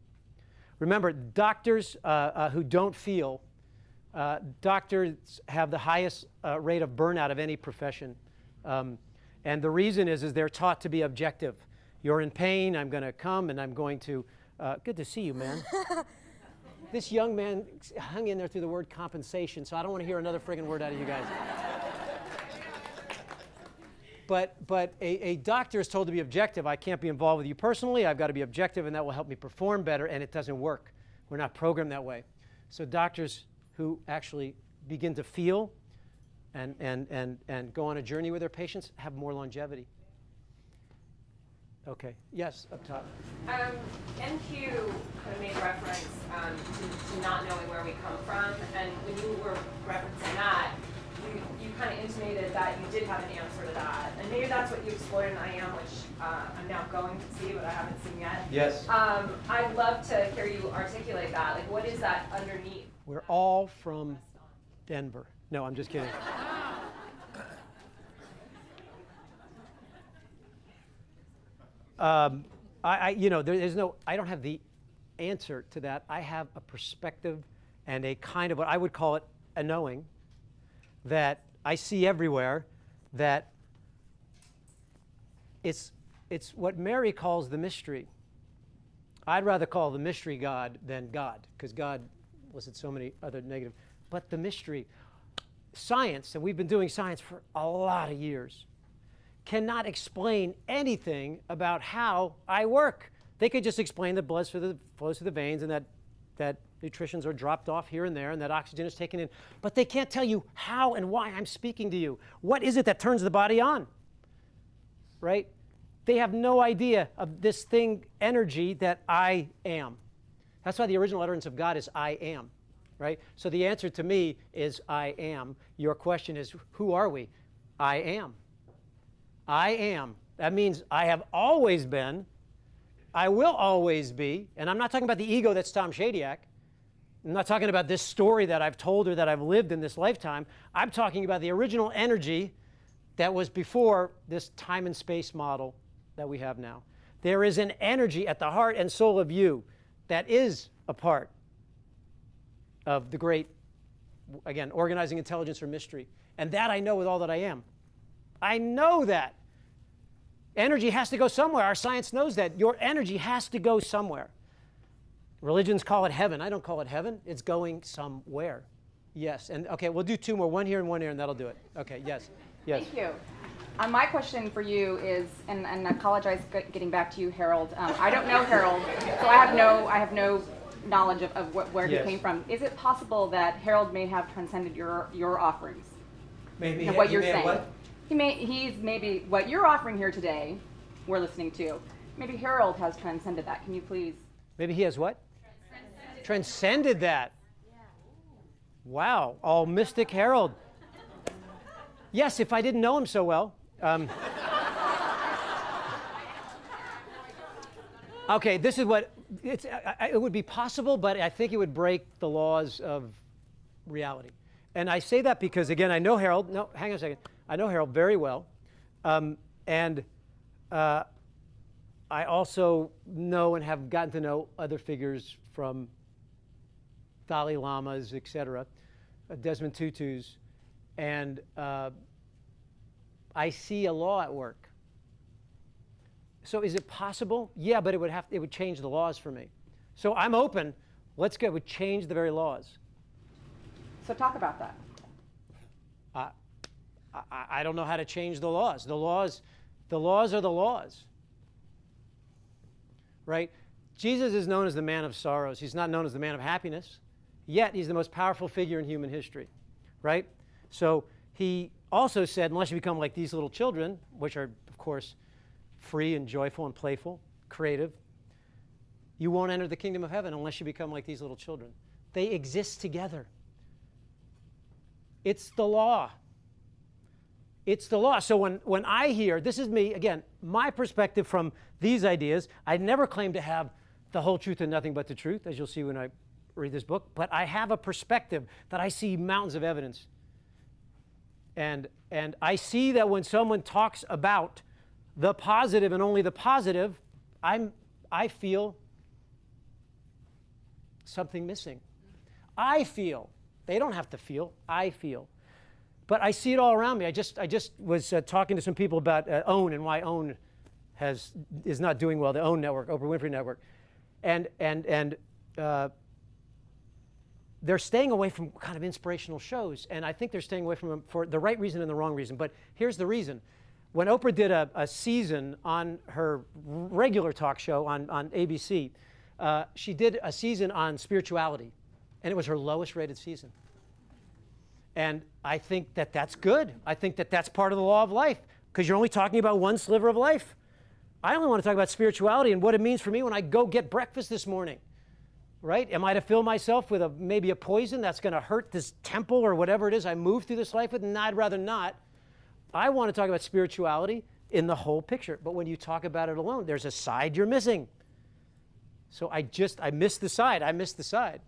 S3: Remember, doctors who don't feel, doctors have the highest rate of burnout of any profession. And the reason is they're taught to be objective. You're in pain, I'm going to come and I'm going to, good to see you, man. This young man hung in there through the word compensation, so I don't want to hear another friggin' word out of you guys. But a doctor is told to be objective. I can't be involved with you personally. I've got to be objective, and that will help me perform better, and it doesn't work. We're not programmed that way. So doctors who actually begin to feel and go on a journey with their patients have more longevity. Okay. Yes, up top.
S1: NQ kind of made reference to not knowing where we come from, and when you were referencing that, you kind of intimated that you did have an answer to that, and maybe that's what you explored in I Am, which I'm now going to see, but I haven't seen yet.
S3: Yes.
S1: I'd love to hear you articulate that. Like, what is that underneath?
S3: We're all from Denver. No, I'm just kidding. I don't have the answer to that. I have a perspective and a kind of what I would call it a knowing that I see everywhere, that it's what Mary calls the mystery. I'd rather call the mystery God than God, because God listed so many other negative. But the mystery, science, and we've been doing science for a lot of years, cannot explain anything about how I work. They could just explain that blood flows through the veins and that nutritions are dropped off here and there and that oxygen is taken in. But they can't tell you how and why I'm speaking to you. What is it that turns the body on? Right? They have no idea of this thing, energy, that I am. That's why the original utterance of God is I am, right? So the answer to me is I am. Your question is, who are we? I am. I am. That means I have always been, I will always be, and I'm not talking about the ego that's Tom Shadyac. I'm not talking about this story that I've told or that I've lived in this lifetime. I'm talking about the original energy that was before this time and space model that we have now. There is an energy at the heart and soul of you that is a part of the great, again, organizing intelligence or mystery. And that I know with all that I am. I know that. Energy has to go somewhere. Our science knows that. Your energy has to go somewhere. Religions call it heaven. I don't call it heaven. It's going somewhere. Yes. And okay, we'll do two more. One here and one here, and that'll do it. Okay, yes. Yes.
S12: Thank you. My question for you is, and I apologize getting back to you, Harold. I don't know Harold, so I have no knowledge of where
S3: Yes.
S12: he came from. Is it possible that Harold may have transcended your offerings?
S3: Maybe
S12: And what
S3: he
S12: you're
S3: may have
S12: saying.
S3: what?
S12: He's maybe what you're offering here today. We're listening to. Maybe Harold has transcended that. Can you please?
S3: Maybe he has what? Transcended that. Wow. All mystic Harold. Yes, if I didn't know him so well. Okay, this is what, it would be possible, but I think it would break the laws of reality. And I say that because, again, I know Harold. No, hang on a second. I know Harold very well. And I also know and have gotten to know other figures from Dalai Lamas, etc., Desmond Tutus, and I see a law at work. So is it possible? Yeah, but it would change the laws for me. So I'm open. Let's go. It would change the very laws.
S12: So talk about that.
S3: I don't know how to change the laws. The laws are the laws. Right? Jesus is known as the man of sorrows. He's not known as the man of happiness. Yet he's the most powerful figure in human history. Right? So he also said, unless you become like these little children, which are, of course, free and joyful and playful, creative, you won't enter the kingdom of heaven unless you become like these little children. They exist together. It's the law. It's the law. So when I hear, this is me, again, my perspective from these ideas, I never claim to have the whole truth and nothing but the truth, as you'll see when I read this book, but I have a perspective that I see mountains of evidence. And I see that when someone talks about the positive and only the positive, I feel something missing. I feel. They don't have to feel. I feel. But I see it all around me. I just was talking to some people about OWN and why OWN is not doing well. The OWN network, Oprah Winfrey Network, and they're staying away from kind of inspirational shows, and I think they're staying away from them for the right reason and the wrong reason. But here's the reason. When Oprah did a season on her regular talk show on ABC, she did a season on spirituality, and it was her lowest rated season. And I think that that's good. I think that that's part of the law of life, because you're only talking about one sliver of life. I only want to talk about spirituality and what it means for me when I go get breakfast this morning. Right? Am I to fill myself with maybe a poison that's going to hurt this temple or whatever it is I move through this life with? No, I'd rather not. I want to talk about spirituality in the whole picture. But when you talk about it alone, there's a side you're missing. So I missed the side. I missed the side.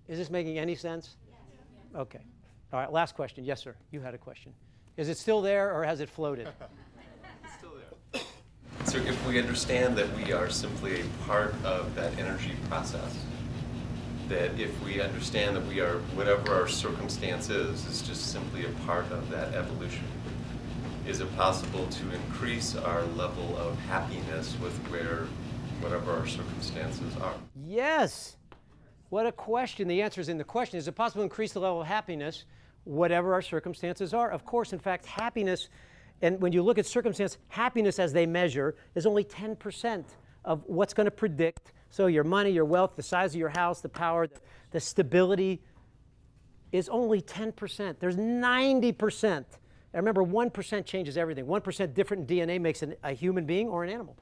S3: Is this making any sense? Yes. Okay. All right, last question. Yes, sir. You had a question. Is it still there or has it floated?
S4: It's still there.
S13: So if we understand that we are simply a part of that energy process, that if we understand that we are, whatever our circumstance is just simply a part of that evolution, is it possible to increase our level of happiness with whatever our circumstances are?
S3: Yes. What a question. The answer is in the question. Is it possible to increase the level of happiness, whatever our circumstances are? Of course. In fact, happiness, and when you look at circumstance, happiness as they measure is only 10% of what's going to predict. So your money, your wealth, the size of your house, the power, the stability is only 10%. There's 90% And remember, 1% changes everything. 1% different in DNA makes a human being or an animal.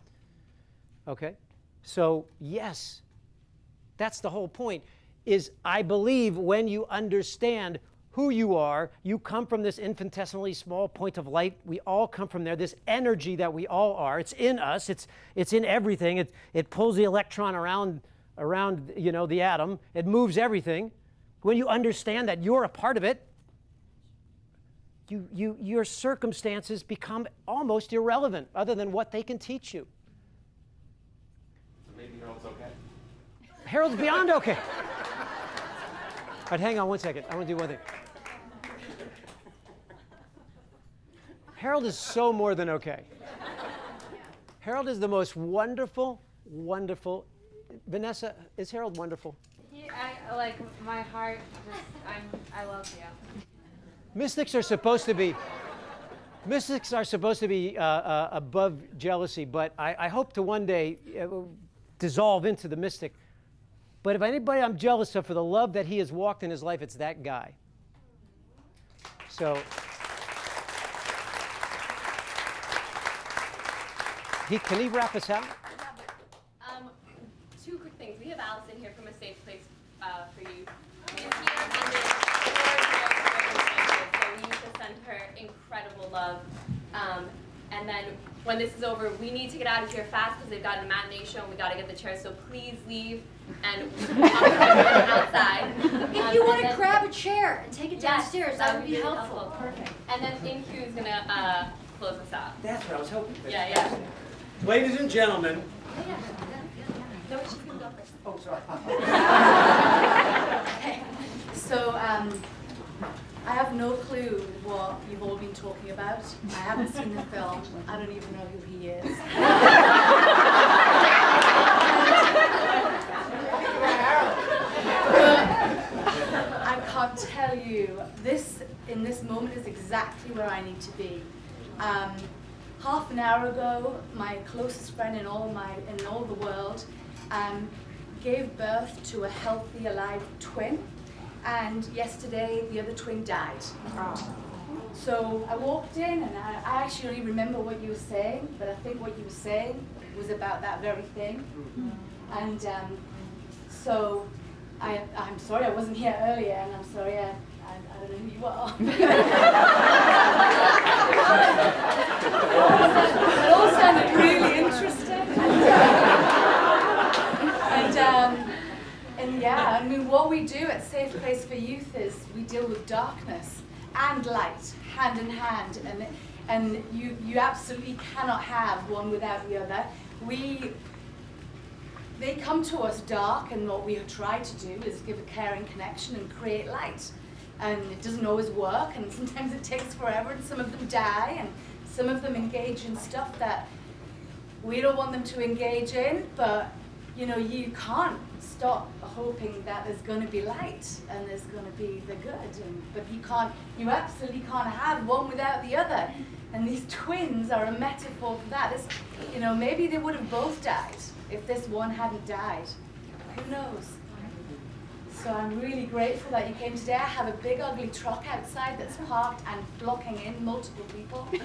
S3: Okay? So, yes, that's the whole point, is I believe when you understand who you are, you come from this infinitesimally small point of light. We all come from there, this energy that we all are. It's in us. It's in everything. It pulls the electron around the atom. It moves everything. When you understand that you're a part of it, your circumstances become almost irrelevant other than what they can teach you.
S13: So maybe Harold's okay.
S3: Harold's beyond okay. But hang on one second. I want to do one thing. Harold is so more than okay. Harold is the most wonderful, wonderful. Vanessa, is Harold wonderful?
S10: Like my heart, I love you.
S3: Mystics are supposed to be above jealousy, but I hope to one day dissolve into the mystic. But if anybody I'm jealous of for the love that he has walked in his life, it's that guy. So can he wrap us out?
S1: Two quick things. We have Allison here from A Safe Place for You. She's here under extraordinary circumstances, so we need to send her incredible love. And then when this is over, we need to get out of here fast because they've got a matinee show and we got to get the chairs. So please leave and we can talk outside.
S8: If you want to grab a chair and take it downstairs,
S1: Yes,
S8: that would be
S1: really
S8: helpful. Perfect.
S1: And then InQ is going to close us out.
S3: That's what I was hoping.
S1: Yeah.
S3: Ladies and gentlemen.
S1: No, she's going to go first.
S3: Oh, sorry.
S14: So, I have no clue what you've all been talking about. I haven't seen the film. I don't even know who he is. But I can't tell you, in this moment is exactly where I need to be. Half an hour ago, my closest friend in all the world gave birth to a healthy, alive twin. And yesterday, the other twin died. So I walked in, and I actually only remember what you were saying, but I think what you were saying was about that very thing. And so I'm sorry I wasn't here earlier, and I'm sorry I don't know who you are. It all sounded really interesting. And yeah, I mean, what we do at Safe Place for Youth is we deal with darkness and light, hand in hand, and you absolutely cannot have one without the other. They come to us dark, and what we try to do is give a caring connection and create light. And it doesn't always work, and sometimes it takes forever, and some of them die, and some of them engage in stuff that we don't want them to engage in, but you can't stop hoping that there's going to be light and there's going to be the good, but you absolutely can't have one without the other. And these twins are a metaphor for that. Maybe they would have both died if this one hadn't died. Who knows? So I'm really grateful that you came today. I have a big ugly truck outside that's parked and blocking in multiple people. If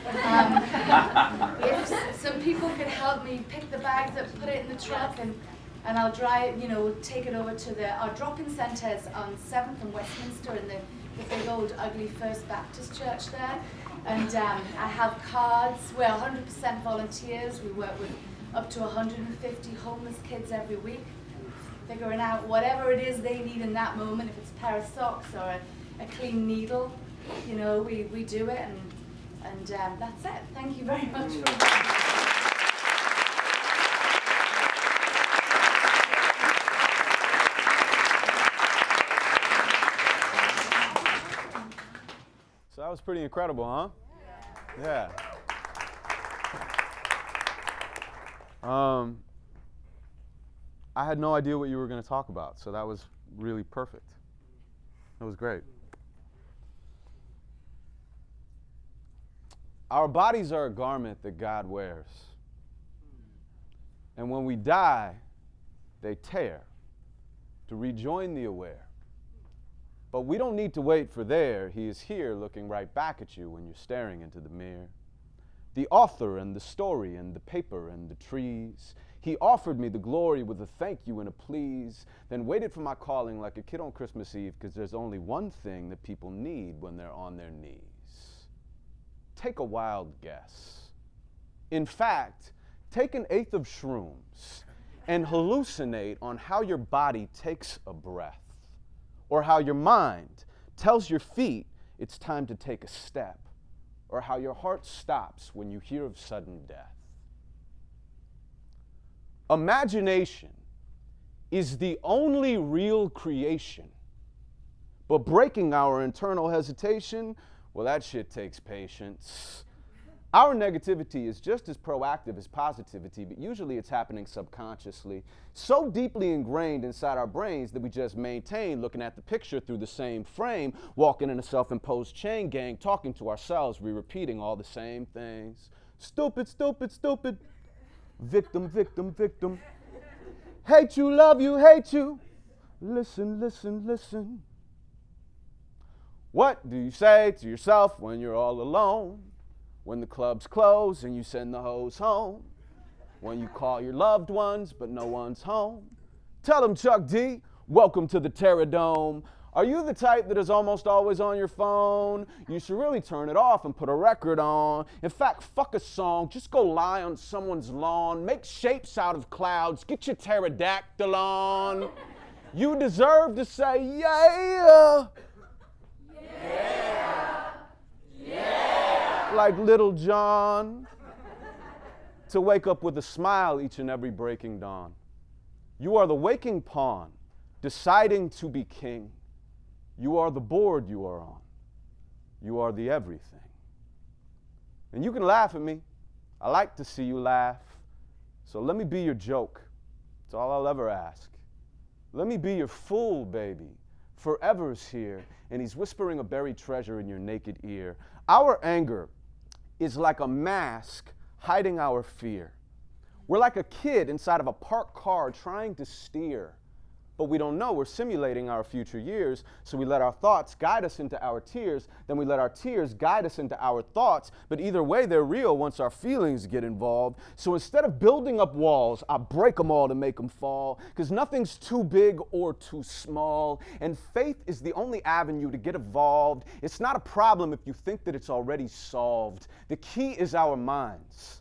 S14: some people could help me pick the bags up, put it in the truck, and I'll drive, take it over to our drop-in centres on 7th and Westminster in the big old ugly First Baptist Church there. And I have cards. We're 100% volunteers. We work with up to 150 homeless kids every week, figuring out whatever it is they need in that moment. If it's a pair of socks or a clean needle, we do it, and that's it. Thank you very much for
S2: So that was pretty incredible, huh? Yeah. I had no idea what you were going to talk about, so that was really perfect. That was great. Our bodies are a garment that God wears. And when we die, they tear to rejoin the aware. But we don't need to wait for there. He is here looking right back at you when you're staring into the mirror. The author and the story and the paper and the trees. He offered me the glory with a thank you and a please, then waited for my calling like a kid on Christmas Eve, because there's only one thing that people need when they're on their knees. Take a wild guess. In fact, take an eighth of shrooms and hallucinate on how your body takes a breath, or how your mind tells your feet it's time to take a step, or how your heart stops when you hear of sudden death. Imagination is the only real creation, but breaking our internal hesitation, well, that shit takes patience. Our negativity is just as proactive as positivity, but usually it's happening subconsciously, so deeply ingrained inside our brains that we just maintain looking at the picture through the same frame, walking in a self-imposed chain gang, talking to ourselves, repeating all the same things. Stupid, stupid, stupid. Victim, victim, victim. Hate you, love you, hate you. Listen, listen, listen. What do you say to yourself when you're all alone? When the clubs close and you send the hoes home? When you call your loved ones but no one's home? Tell them, Chuck D, welcome to the Terradome. Are you the type that is almost always on your phone? You should really turn it off and put a record on. In fact, fuck a song, just go lie on someone's lawn. Make shapes out of clouds, get your pterodactyl on. You deserve to say yeah. Yeah. Yeah. Like Little John. To wake up with a smile each and every breaking dawn. You are the waking pawn, deciding to be king. You are the board you are on. You are the everything. And you can laugh at me. I like to see you laugh. So let me be your joke. That's all I'll ever ask. Let me be your fool, baby. Forever's here, and he's whispering a buried treasure in your naked ear. Our anger is like a mask hiding our fear. We're like a kid inside of a parked car trying to steer. But we don't know, we're simulating our future years, so we let our thoughts guide us into our tears, then we let our tears guide us into our thoughts, but either way they're real once our feelings get involved. So instead of building up walls, I break them all to make them fall, because nothing's too big or too small, and faith is the only avenue to get evolved. It's not a problem if you think that it's already solved. The key is our minds.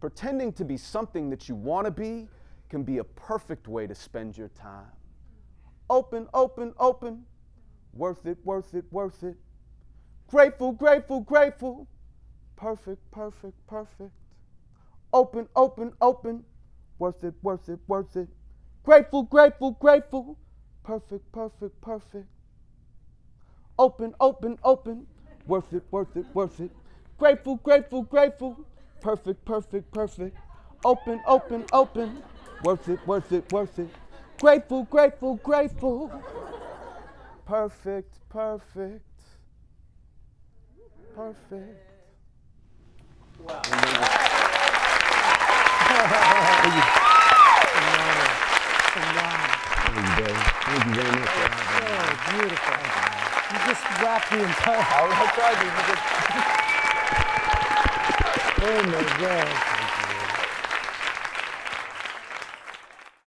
S2: Pretending to be something that you want to be can be a perfect way to spend your time. Open, open, open. Worth it, worth it, worth it. Grateful, grateful, grateful. Perfect, perfect, perfect. Open, open, open. Worth it, worth it, worth it. Grateful, grateful, grateful. Perfect, perfect, perfect. Open, open, open. Worth it, worth it, worth it. Grateful, grateful, grateful. Perfect, perfect, perfect. Open, open, open. Worth it, worth it, worth it. Grateful, grateful, grateful. Perfect, perfect, perfect.
S3: Wow.
S2: Thank you very much.
S3: Oh, beautiful. You just wrapped the entire.
S2: I tried to.
S3: Oh my God.